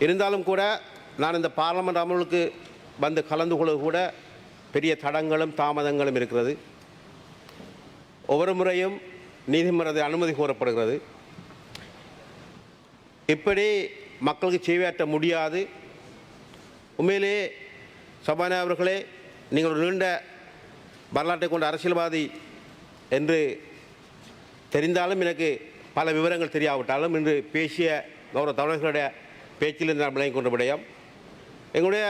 இருந்தாலும் கூட நான் இந்த பார்லமெண்ட் அமலுக்கு வந்து கலந்து கொள்ள கூட பெரிய தடங்களும் தாமதங்களும் இருக்கிறது. ஒவ்வொரு முறையும் நீதிமன்ற அனுமதி கோரப்படுகிறது. இப்படி மக்களுக்கு சேவையாற்ற முடியாது. உண்மையிலே சபாநாயகர் அவர்களே, நீங்கள் ஒரு நீண்ட வரலாற்றை கொண்ட அரசியல்வாதி என்று தெரிந்தாலும் எனக்கு பல விவரங்கள் தெரியாவிட்டாலும் இன்று பேசிய கௌரவ தலைவர்களுடைய பேச்சிலிருந்து நான் விளங்கிக் கொண்ட விடயம், எங்களுடைய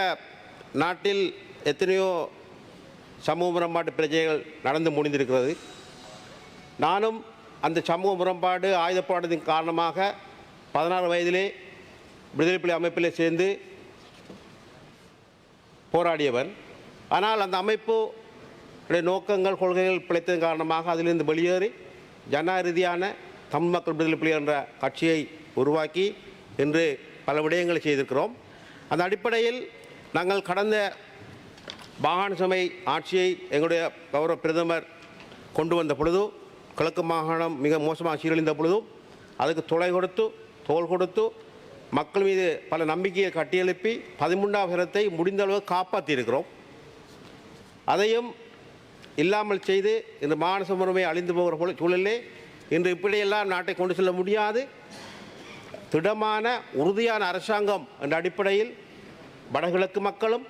நாட்டில் எத்தனையோ சமூக முரண்பாட்டு பிரச்சனைகள் நடந்து முடிந்திருக்கிறது. நானும் அந்த சமூக முரண்பாடு ஆயுதப்பாடத்தின் காரணமாக 16 வயதிலே விடுதலை புலி அமைப்பிலே சேர்ந்து போராடியவன். ஆனால் அந்த அமைப்பு நோக்கங்கள் கொள்கைகள் பிழைத்ததன் காரணமாக அதிலிருந்து வெளியேறி ஜனநாயக ரீதியான தமிழ் மக்கள் விடுதலை புலி என்ற கட்சியை உருவாக்கி இன்று பல விடயங்களை செய்திருக்கிறோம். அந்த அடிப்படையில் நாங்கள் கடந்த மாகாண சபை ஆட்சியை எங்களுடைய கௌரவ பிரதமர் கொண்டு வந்த பொழுது கிழக்கு மாகாணம் மிக மோசமாக சீரழிந்த பொழுதும் அதுக்கு தோள் கொடுத்து மக்கள் மீது பல நம்பிக்கையை கட்டியெழுப்பி 13ஆம் இடத்தை முடிந்த அளவு காப்பாற்றியிருக்கிறோம். அதையும் இல்லாமல் செய்து இந்த மாகாண முறைமை அழிந்து போகிற சூழலிலே இன்று இப்படியெல்லாம் நாட்டை கொண்டு செல்ல முடியாது. திடமான உறுதியான அரசாங்கம் என்ற அடிப்படையில் வடகிழக்கு மக்களும்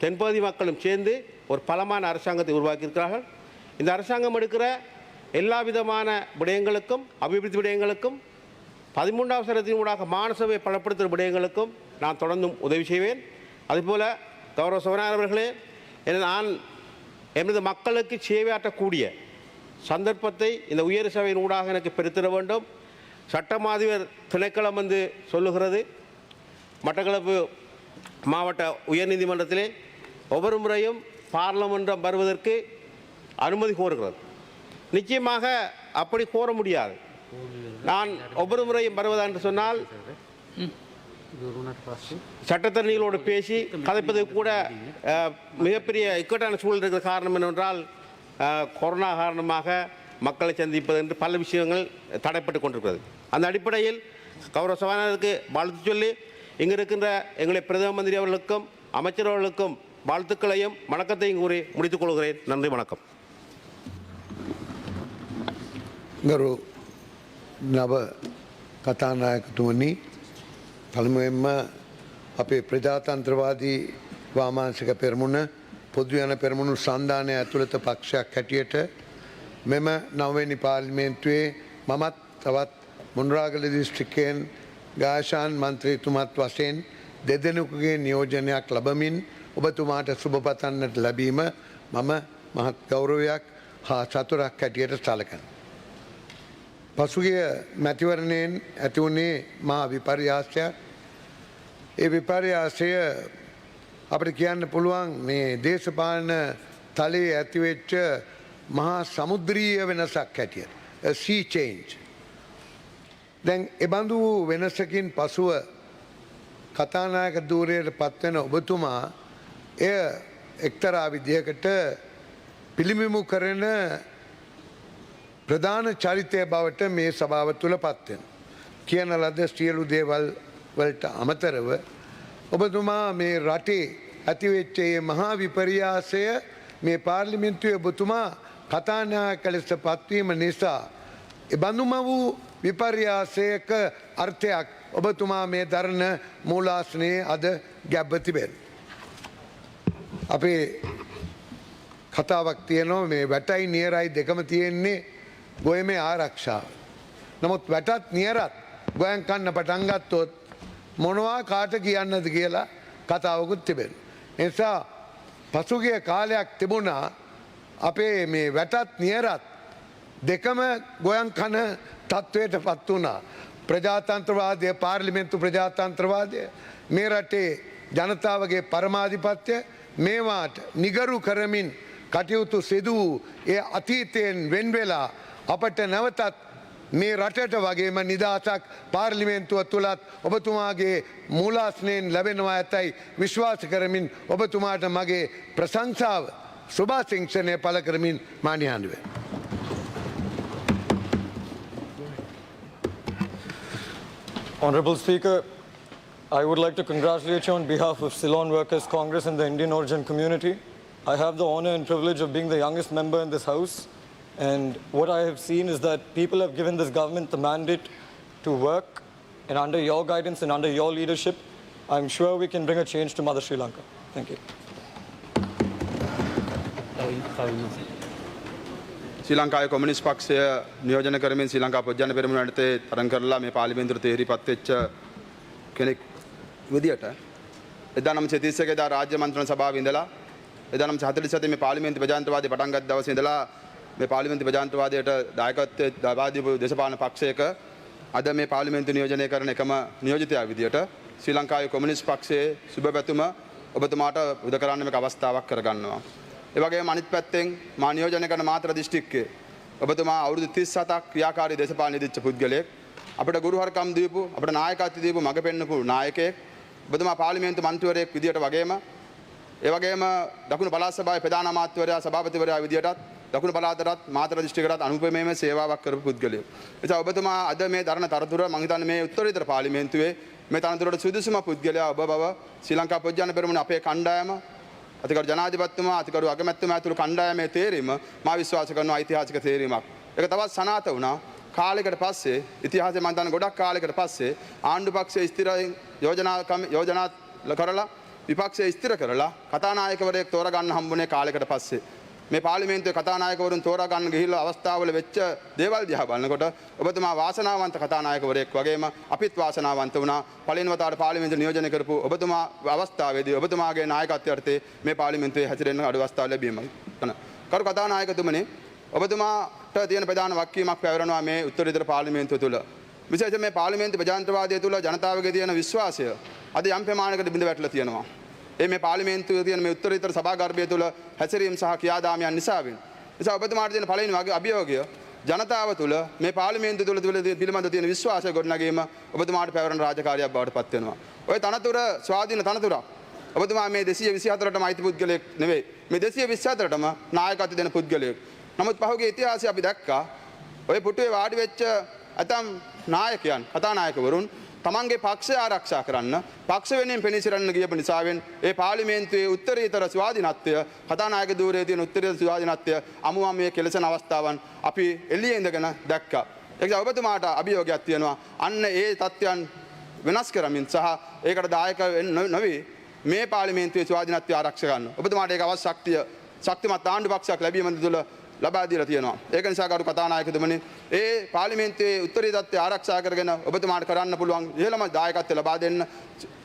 தென்பகுதி மக்களும் சேர்ந்து ஒரு பலமான அரசாங்கத்தை உருவாக்கியிருக்கிறார்கள். இந்த அரசாங்கம் எடுக்கிற எல்லா விதமான விடயங்களுக்கும் அபிவிருத்தி விடயங்களுக்கும் 13ஆம் சட்டத்தினூடாக மாநசபை பலப்படுத்துகிற விடயங்களுக்கும் நான் தொடர்ந்தும் உதவி செய்வேன். அதுபோல் கௌரவ சபாநாயகர் அவர்களே, நான் எமது மக்களுக்கு சேவையாற்றக்கூடிய சந்தர்ப்பத்தை இந்த உயர் சபையின் ஊடாக எனக்கு பெருத்திட வேண்டும். சட்டமாதிபர் திணைக்களம் வந்து சொல்லுகிறது, மட்டக்களப்பு மாவட்ட உயர்நீதிமன்றத்திலே ஒவ்வொரு முறையும் பார்லமென்றம் வருவதற்கு அனுமதி கோருகிறது. நிச்சயமாக அப்படி கோர முடியாது. நான் ஒவ்வொரு முறையும் வருவதா என்று சொன்னால் சட்டத்தரணிகளோடு பேசி கதைப்பது கூட மிகப்பெரிய இக்கட்டான சூழல் இருக்கிற காரணம் என்னவென்றால் கொரோனா காரணமாக மக்களை சந்திப்பது என்று பல விஷயங்கள் தடைப்பட்டு கொண்டிருக்கிறது. அந்த அடிப்படையில் கௌரவ சபாநாயகருக்கு வாழ்த்து சொல்லி இங்கு இருக்கின்ற எங்களுடைய பிரதம மந்திரி அவர்களுக்கும் அமைச்சர் அவர்களுக்கும் வாழ்த்துக்களையும் வணக்கத்தையும் கூறி முடித்துக் கொள்கிறேன். நன்றி, வணக்கம். ගරු නව කතානායකතුමනි, පළමුවෙන්ම අපේ ප්‍රජාතන්ත්‍රවාදී වාමාංශික පෙරමුණ පොදු යන පෙරමුණු සන්ධානය ඇතුළත පක්ෂයක් හැටියට මෙම නවවෙනි පාර්ලිමේන්තුවේ මමත් තවත් මොණරාගල දිස්ත්‍රික්කයෙන් ගායශාන් මන්ත්‍රීතුමත් වශයෙන් දෙදෙනෙකුගේ නියෝජනයක් ලබමින් ඔබතුමාට සුබ පතන්නට ලැබීම මම මහත් ගෞරවයක් හා සතුටක් හැටියට සලකනවා. පසුගිය මැතිවරණයෙන් ඇති වුණේ මහා විපර්යාසයක්. ඒ විපර්යාසය අපිට කියන්න පුළුවන් මේ දේශපාලන තලයේ ඇතිවෙච්ච මහා සමුද්‍රීය වෙනසක් හැටියට. A sea change. දැන් එබඳු වෙනසකින් පසුව කතානායක ධූරයට පත්වෙන ඔබතුමා එය එක්තරා විදිහකට පිළිමිමු කරන ප්‍රධාන චරිතය බවට මේ සභාව තුළ පත්වෙන. කියන ලද සියලු දේවල් වලට අමතරව ඔබතුමා මේ රටේ ඇතිවෙච්චේ මහා විපර්යාසය මේ පාර්ලිමෙන්තුවේ ඔබතුමා කතානායක ලෙස පත්වීම නිසා එබඳුම වූ විපර්යාසයක අර්ථයක් ඔබතුමා මේ දරණ මූලාසනයේ අද ගැබ්ව තිබෙන. අපේ කතාවක් තියෙනවා මේ වැටයි නියරයි දෙකම තියෙන්නේ ගොයමේ ආරක්ෂාව. නමුත් වැටත් නියරත් ගොයන් කන්න පටන් ගත්තොත් මොනවා කාට කියන්නද කියලා කතාවකුත් තිබෙන. නිසා පසුගිය කාලයක් තිබුණා අපේ මේ වැටත් නියරත් දෙකම ගොයන් කන තත්ත්වයට පත් වුණා. ප්‍රජාතන්ත්‍රවාදය, පාර්ලිමේන්තු ප්‍රජාතන්ත්‍රවාදය, මේ රටේ ජනතාවගේ පරමාධිපත්‍ය මේවාට නිගරු කරමින් කටයුතු සිදු වූ ඒ අතීතයෙන් වෙන්වෙලා අපට නැවතත් මේ රටට වගේම නිදහසක් පාර්ලිමේන්තුව තුළත් ඔබතුමාගේ මූලාස්නයෙන් ලැබෙනවා ඇතැයි විශ්වාස කරමින් ඔබතුමාට මගේ ප්‍රශංසාව සුභාසිංක්ෂණය පළ කරමින් මානිහාන්ඩුව. Honorable Speaker, I would like to congratulate you on behalf of Ceylon Workers Congress and the Indian origin community. I have the honor and privilege of being the youngest member in this house. And what I have seen is that people have given this government the mandate to work, and under your guidance and under your leadership, I'm sure we can bring a change to Mother Sri Lanka. Thank you. ශ්‍රී ලංකාවේ communist පක්ෂය නියෝජනය කරමින් ශ්‍රී ලංකා පොජ්ජන පෙරමුණ යටතේ තරඟ කරලා මේ පාර්ලිමේන්තුවට තේරිපත් වෙච්ච කෙනෙක් විදියට 1931 දා රාජ්‍ය මන්ත්‍රණ සභාවේ ඉඳලා 1947 මේ පාර්ලිමේන්තු ප්‍රජාතන්ත්‍රවාදය පටන් ගත් දවසේ ඉඳලා මේ පාර්ලිමේන්තු ප්‍රජාතන්ත්‍රවාදයට දායකත්වයේ ලබා දීපු දේශපාලන පක්ෂයක අද මේ පාර්ලිමේන්තු නියෝජනය කරන එකම නියෝජිතයා විදියට ශ්‍රී ලංකාවේ කොමියුනිස්ට් පක්ෂයේ සුබ පැතුම ඔබතුමාට උද කරන්න මේක අවස්ථාවක් කරගන්නවා. ඒ වගේම අනිත් පැත්තෙන් මා නියෝජනය කරන මාතර දිස්ත්‍රික්කයේ ඔබතුමා අවුරුදු 37ක් ක්‍රියාකාරී දේශපාලන නිදිච්ච පුද්ගලයෙක්. අපිට ගුරුහරුකම් දීපු, අපිට නායකත්වය දීපු, මඟ පෙන්නපු නායකයෙක්. ඔබතුමා පාර්ලිමේන්තු මන්ත්‍රීවරයෙක් විදියට වගේම ඒ වගේම දකුණු පළාත් සභාවේ ප්‍රධාන අමාත්‍යවරයා, සභාපතිවරයා විදියටත් දකුණු පළාතටත් මාතර දිස්ත්‍රික්කයටත් අනුපමේම සේවාවක් කරපු පුද්ගලයෙක්. එතකොට ඔබතුමා අද මේ දරණ තරතුර මම හිතන්නේ මේ උත්තරීතර පාර්ලිමේන්තුවේ මේ තරතුරට සුදුසුම පුද්ගලයා ඔබ බව ශ්‍රී ලංකා පොජ්ජන පෙරමුණ අපේ කණ්ඩායම අතිකරු ජනාධිපතිතුමා, අතිකරු අගමැතිතුමා ඇතුළු කණ්ඩායමේ තේරීම මා විශ්වාස කරනවා ඓතිහාසික තේරීමක්. ඒක තවත් සනාථ වුණා. කාලයකට පස්සේ ඉතිහාසයේ මම දන්න ගොඩක් කාලයකට පස්සේ ආණ්ඩු පක්ෂයේ ස්ථිරයෙන් යෝජනා කරලා විපක්ෂයේ ස්ථිර කරලා කතානායකවරයෙක් තෝරගන්න හම්බුනේ කාලයකට පස්සේ. මේ පාර්ලිමේන්තුවේ කතානායකවරුන් තෝරාගන්න ගිහිල්ලා අවස්ථාවල වෙච්ච දේවල් දිහා බලනකොට ඔබතුමා වාසනාවන්ත කතානායකවරයෙක් වගේම අපිත් වාසනාවන්ත වුණා. පළවෙනි වතාවට පාර්ලිමේන්තුව නියෝජනය කරපු ඔබතුමා අවස්ථාවේදී ඔබතුමාගේ නායකත්වයට මේ පාර්ලිමේන්තුවේ හැසිරෙන්න අඩු අවස්ථාව ලැබීමයි. කරු කතානායකතුමනි, ඔබතුමාට තියෙන ප්‍රධාන වගකීමක් පැවරෙනවා මේ උත්තරීතර පාර්ලිමේන්තුව තුළ. විශේෂයෙන් මේ පාර්ලිමේන්තු ප්‍රජාතන්ත්‍රවාදය තුළ ජනතාවගේ තියෙන විශ්වාසය අද යම් ප්‍රමාණයකට බිඳ වැටලා තියෙනවා. මේ පාර්ලිමේන්තුවේ තියෙන මේ උත්තරීතර සභාගර්භය තුළ හැසිරීම සහ ක්‍රියාදාමයන් නිසාවෙන්. නිසා ඔබතුමාට තියෙන පළවෙනි අභියෝගය ජනතාව තුළ මේ පාර්ලිමේන්තුව තුළ පිළිබඳ තියෙන විශ්වාසය ගොඩනැගීම ඔබතුමාට පැවරෙන රාජකාරියක් බවට පත් වෙනවා. ඔය තනතුර ස්වාධීන තනතුරක්. ඔබතුමා මේ 224ටම අයිති පුද්ගලයෙක් නෙවෙයි. මේ 224ටම නායකත්ව දෙන පුද්ගලයෙක්. නමුත් පහුගිය ඉතිහාසය අපි දැක්කා ඔය පුටුවේ වාඩි වෙච්ච ඇතම් නායකයන් කතානායකවරුන් තමන්ගේ පක්ෂය ආරක්ෂා කරන්න පක්ෂ වෙනුවෙන් පෙනීසිරන්න ගියපු නිසාවෙන් ඒ පාර්ලිමේන්තුවේ උත්තරීතර ස්වාධීනත්වය කතානායක ධූරයේ තියෙන උත්තරීතර ස්වාධීනත්වය අමුමම මේ කෙලසන අවස්ථාවන් අපි එළියේ ඉඳගෙන දැක්කා. ඒක ඔබතුමාට අභියෝගයක් තියෙනවා. අන්න ඒ තත්ත්වයන් වෙනස් කරමින් සහ ඒකට දායක නොවි මේ පාර්ලිමේන්තුවේ ස්වාධීනත්වය ආරක්ෂා ගන්න. ඔබතුමාට ඒක අවශ්‍ය ශක්තිමත් ආණ්ඩු පක්ෂයක් ලැබීම තුළ ලබා දීලා තියෙනවා. ඒක නිසා ගරු කතානායකතුමනි ඒ පාර්ලිමේන්තුවේ උත්තරීතත්වය ආරක්ෂා කරගෙන ඔබතුමාට කරන්න පුළුවන් ඉහළම දායකත්වය ලබා දෙන්න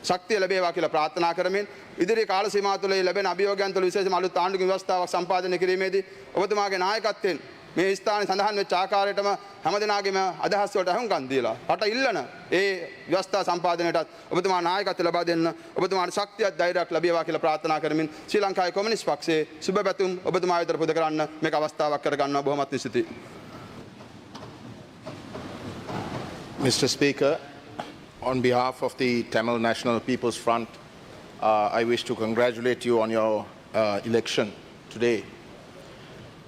ශක්තිය ලැබේවා කියලා ප්‍රාර්ථනා කරමින් ඉදිරි කාල සීමාව තුළ ලැබෙන අභියෝගයන් තුළ විශේෂම අලුත් ආණ්ඩුක ව්‍යවස්ථාවක් සම්පාදනය කිරීමේදී ඔබතුමාගේ නායකත්වයෙන් මේ ස්ථානයේ සඳහන් වෙච්ච ආකාරයටම හැමදෙනාගේම අදහස් වලට අහුම්කම් දීලා රට ඉල්ලන ඒ ව්‍යවස්ථා සම්පාදනයටත් ඔබතුමා නායකත්වය ලබා දෙන්න ඔබතුමාට ශක්තියක් ධෛර්යයක් ලැබේවා කියලා ප්‍රාර්ථනා කරමින් ශ්‍රී ලංකාවේ කොමියුනිස්ට් පක්ෂයේ සුබ පැතුම් ඔබතුමා වෙත පුද කරන්න මේක අවස්ථාවක් කරගන්නවා බොහොමත් ස්තුතියි. Mr. Speaker, on behalf of the Tamil National People's Front, I wish to congratulate you on your election today.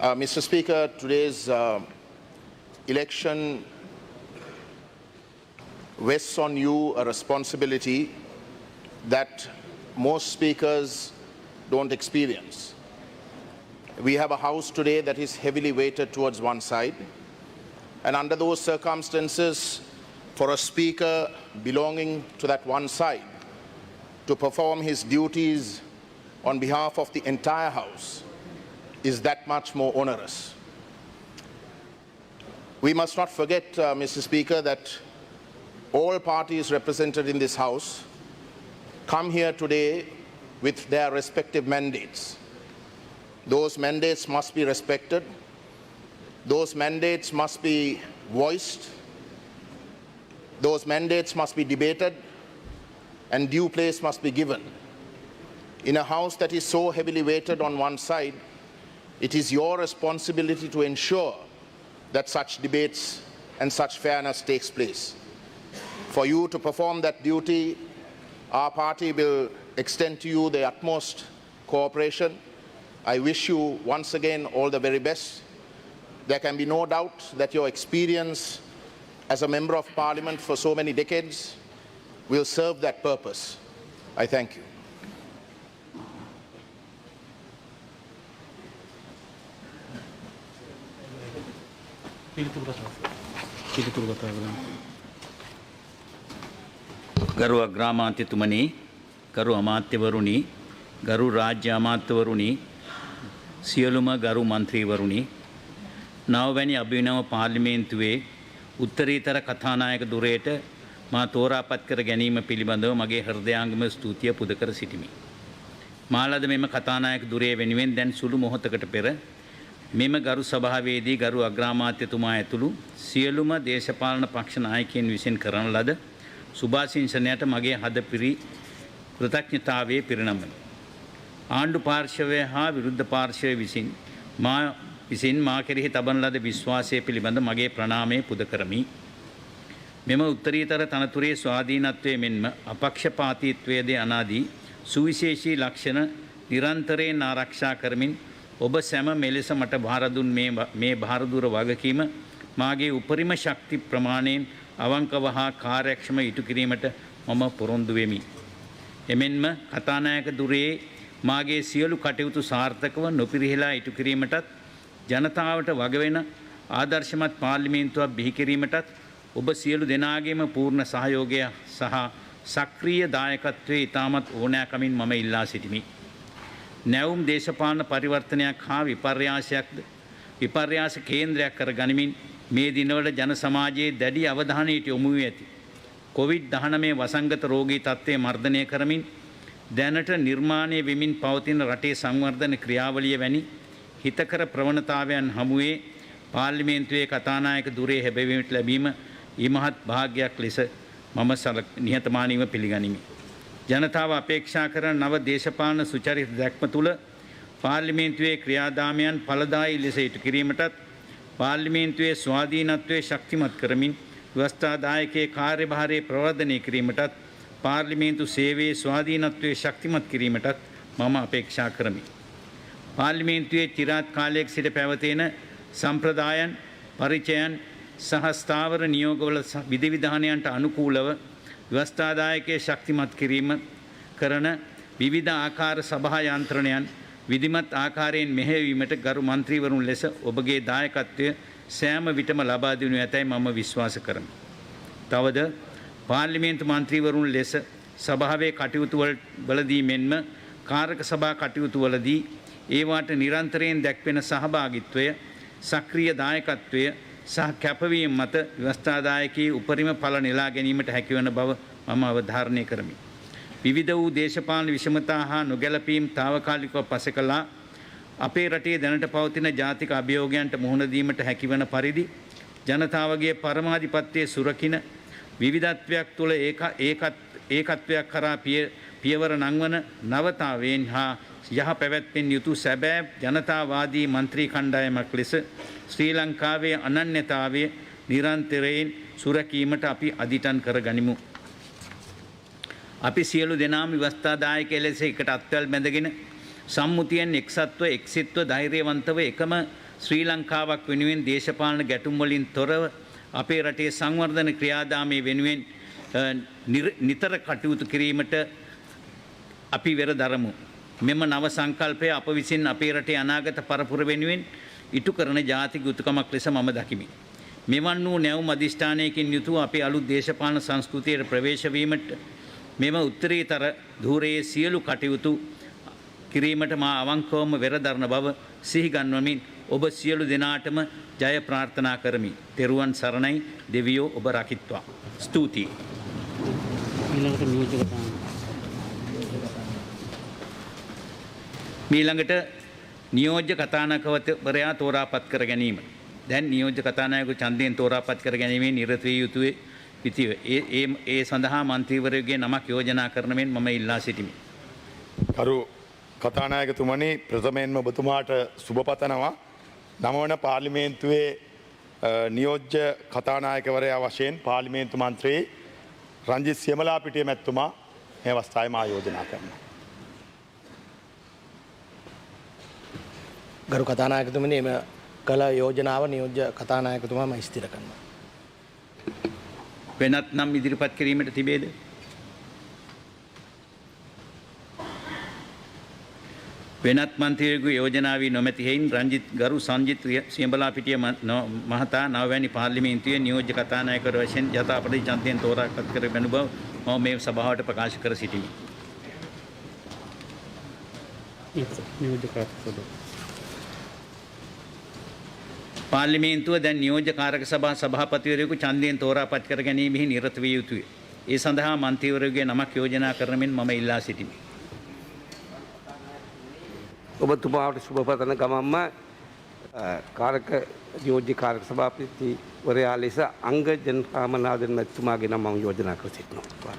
Mr. Speaker, today's election rests on you a responsibility that most speakers don't experience. We have a house today that is heavily weighted towards one side, and under those circumstances, for a speaker belonging to that one side to perform his duties on behalf of the entire house is that much more onerous. We must not forget, Mr. Speaker, that all parties represented in this house come here today with their respective mandates. Those mandates must be respected. Those mandates must be voiced. Those mandates must be debated, and due place must be given. In a house that is so heavily weighted on one side, it is your responsibility to ensure that such debates and such fairness takes place. For you to perform that duty, our party will extend to you the utmost cooperation. I wish you once again all the very best. There can be no doubt that your experience as a member of parliament for so many decades will serve that purpose. I thank you. ගරු අග්‍රාමාත්‍යතුමනි, ගරු අමාත්‍යවරුනි, ගරු රාජ්‍ය අමාත්‍යවරුනි, සියලුම ගරු මන්ත්‍රීවරුනි, නවවැනි අභිනව පාර්ලිමේන්තුවේ උත්තරීතර කතානායක දුරයට මා තෝරාපත් කර ගැනීම පිළිබඳව මගේ හෘදයාංගම ස්තුතිය පුද කර සිටිමි. මාලද මෙම කතානායක දුරේ වෙනුවෙන් දැන් සුළු මොහොතකට පෙර මෙම ගරු සභාවේදී ගරු අග්‍රාමාත්‍යතුමා ඇතුළු සියලුම දේශපාලන පක්ෂ නායකයන් විසින් කරන ලද සුභාශිංසනයට මගේ හදපිරි කෘතඥතාවයේ පිරිනමමි. ආණ්ඩු පාර්ශවය හා විරුද්ධ පාර්ශවය විසින් මා කෙරෙහි තබන ලද විශ්වාසය පිළිබඳ මගේ ප්‍රණාමය පුද කරමි. මෙම උත්තරීතර තනතුරේ ස්වාධීනත්වය මෙන්ම අපක්ෂපාතීත්වයේද අනාදී සුවිශේෂී ලක්ෂණ නිරන්තරයෙන් ආරක්ෂා කරමින් ඔබ සැම මෙලෙස මට භාර දුන් මේ භාරදූර වගකීම මාගේ උපරිම ශක්ති ප්‍රමාණයෙන් අවංකව හා කාර්යක්ෂම ඉටු කිරීමට මම පොරොන්දු වෙමි. එමෙන්ම කතානායක දුරේ මාගේ සියලු කටයුතු සාර්ථකව නොපිරිහෙලා ඉටු කිරීමටත් ජනතාවට වගවෙන ආදර්ශමත් පාර්ලිමේන්තුවක් බිහි කිරීමටත් ඔබ සියලු දෙනාගේම පූර්ණ සහයෝගය සහ සක්‍රීය දායකත්වයේ ඉතාමත් ඕනෑකමින් මම ඉල්ලා සිටිමි. නැවුම් දේශපාලන පරිවර්තනයක් හා විපර්යාස කේන්ද්‍රයක් කර ගනිමින් මේ දිනවල ජන සමාජයේ දැඩි අවධානයට යොමු වී ඇති COVID-19 වසංගත රෝගී තත්ත්වය මර්ධනය කරමින් දැනට නිර්මාණය වෙමින් පවතින රටේ සංවර්ධන ක්‍රියාවලිය වැනි හිතකර ප්‍රවණතාවයන් හමුවේ පාර්ලිමේන්තුවේ කතානායක දුරේ හැබැවීමට ලැබීම ඉමහත් භාග්‍යයක් ලෙස මම නිහතමානීව පිළිගනිමි. ජනතාව අපේක්ෂා කරන නව දේශපාලන සුචරිත දැක්ම තුළ පාර්ලිමේන්තුවේ ක්‍රියාදාමයන් ඵලදායී ලෙස ඉටු කිරීමටත් පාර්ලිමේන්තුවේ ස්වාධීනත්වයේ ශක්තිමත් කරමින් ව්‍යවස්ථාදායකයේ කාර්යභාරය ප්‍රවර්ධනය කිරීමටත් පාර්ලිමේන්තු සේවයේ ස්වාධීනත්වයේ ශක්තිමත් කිරීමටත් මම අපේක්ෂා කරමි. පාර්ලිමේන්තුවේ চিරාත් කාලයක සිට පැවතෙන සම්ප්‍රදායන් පරිචයන් සහ ස්ථාවර නියෝගවල විධිවිධානයන්ට අනුකූලව ව්‍යවස්ථාදායකයේ ශක්තිමත් කිරීම කරන විවිධ ආකාර සභා යන්ත්‍රණයන් විධිමත් ආකාරයෙන් මෙහෙයවීමට ගරු මන්ත්‍රීවරුන් ලෙස ඔබගේ දායකත්වය සෑම විටම ලබා දෙනු ඇතැයි මම විශ්වාස කරමි. තවද පාර්ලිමේන්තු මන්ත්‍රීවරුන් ලෙස සභාවේ කටයුතු වලදී මෙන්ම කාරක සභා කටයුතු වලදී ඒවාට නිරන්තරයෙන් දැක්වෙන සහභාගීත්වය, සක්‍රීය දායකත්වය සහ කැපවීම මත ව්‍යවස්ථාදායකයේ උපරිම ඵල නෙලා ගැනීමට හැකිවන බව මම අවධාරණය කරමි. විවිධ වූ දේශපාලන විෂමතා හා නොගැලපීම් తాවකාලිකව පසෙකලා අපේ රටේ දැනට පවතින ජාතික අභියෝගයන්ට මුහුණ දීමට හැකිවන පරිදි ජනතාවගේ පරමාධිපත්‍යයේ සුරකින විවිධත්වයක් තුළ ඒකත්වයක් කරා පියවර නංවන නවතාවයෙන් හා යහ පැවැත්මෙන් යුතු සැබෑ ජනතාවාදී මන්ත්‍රී කණ්ඩායමක් ලෙස ශ්‍රී ලංකාවේ අනන්‍යතාවය නිරන්තරයෙන් සුරකීමට අපි අදිටන් කර ගනිමු. අපි සියලු දෙනාම ව්‍යවස්ථාදායකයෝ ලෙස එකට අත්වැල් බැඳගෙන සම්මුතියෙන් එක්සත්ව එක්සිත්ව ධෛර්යවන්තව එකම ශ්‍රී ලංකාවක් වෙනුවෙන් දේශපාලන ගැටුම් වලින් තොරව අපේ රටේ සංවර්ධන ක්‍රියාදාමයේ වෙනුවෙන් නිතර කටයුතු කිරීමට අපි වෙර දරමු. මෙම නව සංකල්පය අප විසින් අපේ රටේ අනාගත පරපුර වෙනුවෙන් ඉටු කරන ජාතික යුතුකමක් ලෙස මම දකිමි. මෙවන් වූ නැවුම් අධිෂ්ඨානයකින් යුතුව අපේ අලුත් දේශපාලන සංස්කෘතියට ප්‍රවේශ වීමට මෙම උත්තරීතර ධූරයේ සියලු කටයුතු කිරීමට මා අවංකවම වෙරදරන බව සිහි ගන්වමින් ඔබ සියලු දෙනාටම ජය ප්‍රාර්ථනා කරමි. තෙරුවන් සරණයි. දෙවියෝ ඔබ රකිත්වා. ස්තුතියි. මීළඟට නියෝජ්‍ය කතානායකවරයා තෝරාපත් කර ගැනීම. දැන් නියෝජ්‍ය කතානායක ඡන්දයෙන් තෝරාපත් කර ගැනීමේ නිරත විය යුතුයි. ඒ සඳහා මන්ත්‍රීවරයාගේ නමක් යෝජනා කරන මෙන් මම ඉල්ලා සිටිමි. කරු කතානායකතුමනි, ප්‍රථමයෙන්ම ඔබතුමාට සුබ පතනවා. 9 වන පාර්ලිමේන්තුවේ නියෝජ්‍ය කතානායකවරයා වශයෙන් පාර්ලිමේන්තු මන්ත්‍රී රංජිත් සියමලාපිටිය මැතිතුමා මේ අවස්ථාවේ මා යෝජනා කරනවා. ගරු කතානායකතුමනි, එම කළ යෝජනාව නියෝජ්‍ය කතානායකතුමාම ස්ථිර කරනවා. වෙනත් නම් ඉදිරිපත් කිරීමට තිබේද? වෙනත් මන්ත්‍රීවරු යෝජනාවී නොමැති හේයින් ගරු සංජිත් සියඹලාපිටිය මහතා 9 වැනි පාර්ලිමේන්තුවේ නියෝජ්‍ය කතානායකවරු වශයෙන් යථාපරිදි ඡන්දයෙන් තෝරාපත් කර ගැනීම බව මම මේ සභාවට ප්‍රකාශ කර සිටිමි. පාර්ලිමේන්තුව දැන් නියෝජ්‍ය කාරක සභා සභාපතිවරයෙකු ඡන්දයෙන් තෝරාපත් කර ගැනීමෙහි නිරත විය යුතුය. ඒ සඳහා මන්ත්‍රීවරයාගේ නමක් යෝජනා කරන මෙන් මම ඉල්ලා සිටිමි. ඔබතුමාට සුබ පතන ගමන්ම කාරක නියෝජ්‍ය කාරක සභාපතිවරයා ලෙස අංගජන් රාමනාදන් මැතිතුමාගේ නම මම යෝජනා කර සිටිනවා.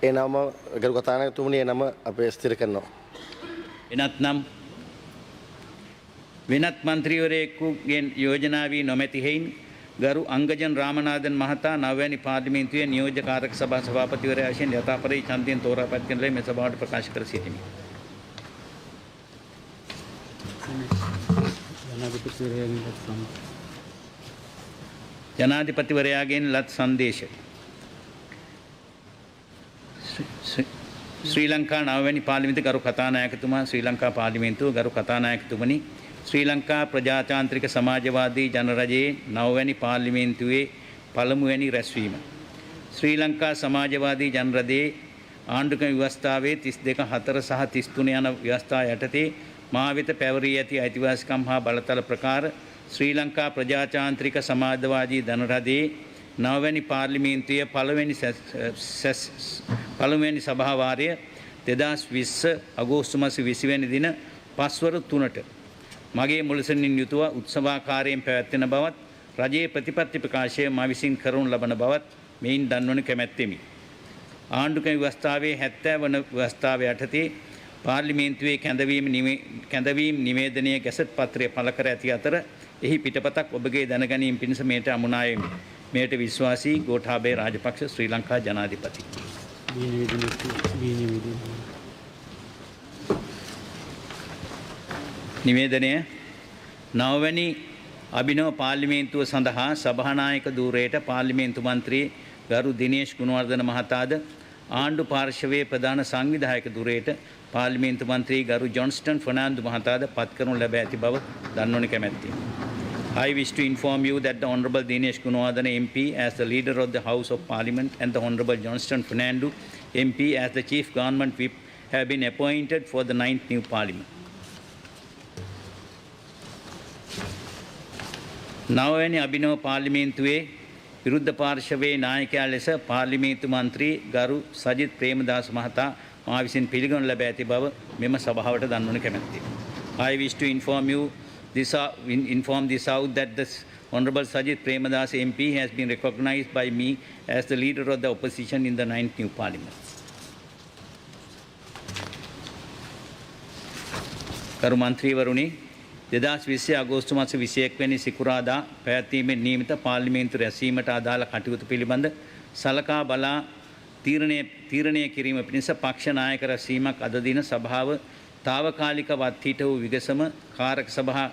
ඒ නම ගරු කතානායකතුමනි, ඒ නම අපේ ස්ථිර කරනවා. එනත්නම් වෙනත් මන්ත්‍රීවරයෙකුගේ යෝජනා වී නොමැති හේයින් ගරු අංගජන් රාමනාදන් මහතා 9 වැනි පාර්ලිමේන්තුවේ නියෝජ්‍ය කාරක සභා සභාපතිවරයා වශයෙන් යථාපරිදි ඡන්දයෙන් තෝරාපත් කරන ලෙස මේ සභාවට ප්‍රකාශ කර සිටිමි. ජනාධිපතිවරයාගෙන් ලත් සංදේශ. ශ්‍රී ලංකා 9 වැනි පාර්ලිමේන්තු ගරු කතානායකතුමා, ශ්‍රී ලංකා පාර්ලිමේන්තුව ගරු කතානායකතුමනි, ශ්‍රී ලංකා ප්‍රජාතාන්ත්‍රික සමාජවාදී ජනරජයේ 9 වැනි පාර්ලිමේන්තුවේ පළමුවැනි රැස්වීම. ශ්‍රී ලංකා සමාජවාදී ජනරජයේ ආණ්ඩුක්‍රම ව්‍යවස්ථාවේ 32 4 සහ 33 යන ව්‍යවස්ථා යටතේ මා වෙත පැවරී ඇති අයිතිවාසිකම් හා බලතල ප්‍රකාර ශ්‍රී ලංකා ප්‍රජාතාන්ත්‍රික සමාජවාදී ජනරජයේ 9 වැනි පාර්ලිමේන්තුවේ පළමුවැනි සභාවාරය 2020 අගෝස්තු මාස 20 වැනි දින පස්වරු 3ට මගේ මුලසනින් යුතුව උත්සවාකාරයෙන් පැවැත්වෙන බවත් රජයේ ප්‍රතිපත්ති ප්‍රකාශය මා විසින් කරනු ලබන බවත් මෙයින් දන්වනු කැමැත්තෙමි. ආණ්ඩුක්‍රම ව්‍යවස්ථාවේ 70 වන ව්‍යවස්ථාව යටතේ පාර්ලිමේන්තුවේ කැඳවීම් නිවේදනයේ ගැසට් පත්‍රය පළ කර ඇති අතර එහි පිටපතක් ඔබගේ දැනගැනීම පිණිස මෙයට අමුණායෙමි. මෙයට විශ්වාසී ගෝඨාභය රාජපක්ෂ ශ්‍රී ලංකා ජනාධිපති. නිවේදනය 9 වැනි අභිනව පාර්ලිමේන්තුව සඳහා සභානායක ධූරයට පාර්ලිමේන්තු මන්ත්‍රී ගරු දිනේෂ් ගුණවර්ධන මහතාද ආණ්ඩු පාර්ශවයේ ප්‍රධාන සංවිධායක ධූරයට පාර්ලිමේන්තු මන්ත්‍රී ගරු ජොන්ස්ටන් ෆර්නාන්දු මහතාද පත් කරනු ලැබ ඇති බව දන්වන කැමැත්තෙමි. I wish to inform you that the Honorable Dinesh Gunawardena MP as the leader of the House of Parliament and the Honorable Johnston Fernando MP as the Chief Government Whip have been appointed for the 9th new Parliament. නවවැනි අභිනව පාර්ලිමේන්තුවේ විරුද්ධ පාර්ශවයේ නායකයා ලෙස පාර්ලිමේන්තු මන්ත්‍රී ගරු සජිත් ප්‍රේමදාස මහතා මා විසින් පිළිගනු ලැබ ඇති බව මෙම සභාවට දන්වන කැමැත්තෙමි. I wish to inform this out that the Honorable Sajid Premadasa MP has been recognized by me as the leader of the opposition in the 9th new Parliament. කරු මන්ත්‍රීවරුනි 2020 අගෝස්තු මාස 21 වෙනි සිකුරාදා පැවැත්වීමේ නියමිත පාර්ලිමේන්තු රැස්වීමට අදාළ කටයුතු පිළිබඳ සලකා බලා තීරණය කිරීම පිණිස පක්ෂ නායක රැස්වීමක් අද දින සභාව තාවකාලික වත්හිට වූ විගසම කාරක සභා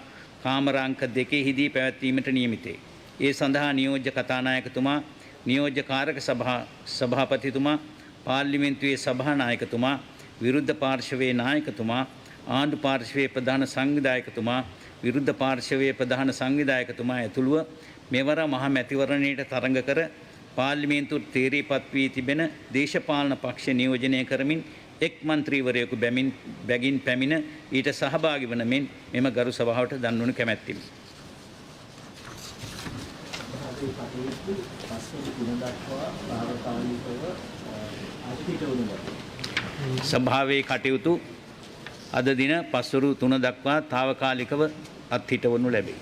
කාමරාංක 2හිදී පැවැත්වීමට නියමිතේ. ඒ සඳහා නියෝජ්‍ය කතානායකතුමා, නියෝජ්‍ය කාරක සභාපතිතුමා, පාර්ලිමේන්තුවේ සභානායකතුමා, විරුද්ධ පාර්ශවයේ නායකතුමා, ආණ්ඩු පාර්ශවයේ ප්‍රධාන සංවිධායකතුමා, විරුද්ධ පාර්ශවයේ ප්‍රධාන සංවිධායකතුමා ඇතුළුව මෙවර මහ මැතිවරණයට තරඟ කර පාර්ලිමේන්තුවට තීරීපත් වී තිබෙන දේශපාලන පක්ෂ නියෝජනය කරමින් එක් මන්ත්‍රීවරයෙකු බැගින් පැමිණ ඊට සහභාගී වන මෙන් මෙම ගරු සභාවට දන්වනු කැමැත්තෙමි. සභාවේ කටයුතු අද දින පස්වරු 3 දක්වා తాවකාලිකව අත්හිටවනු ලැබේ.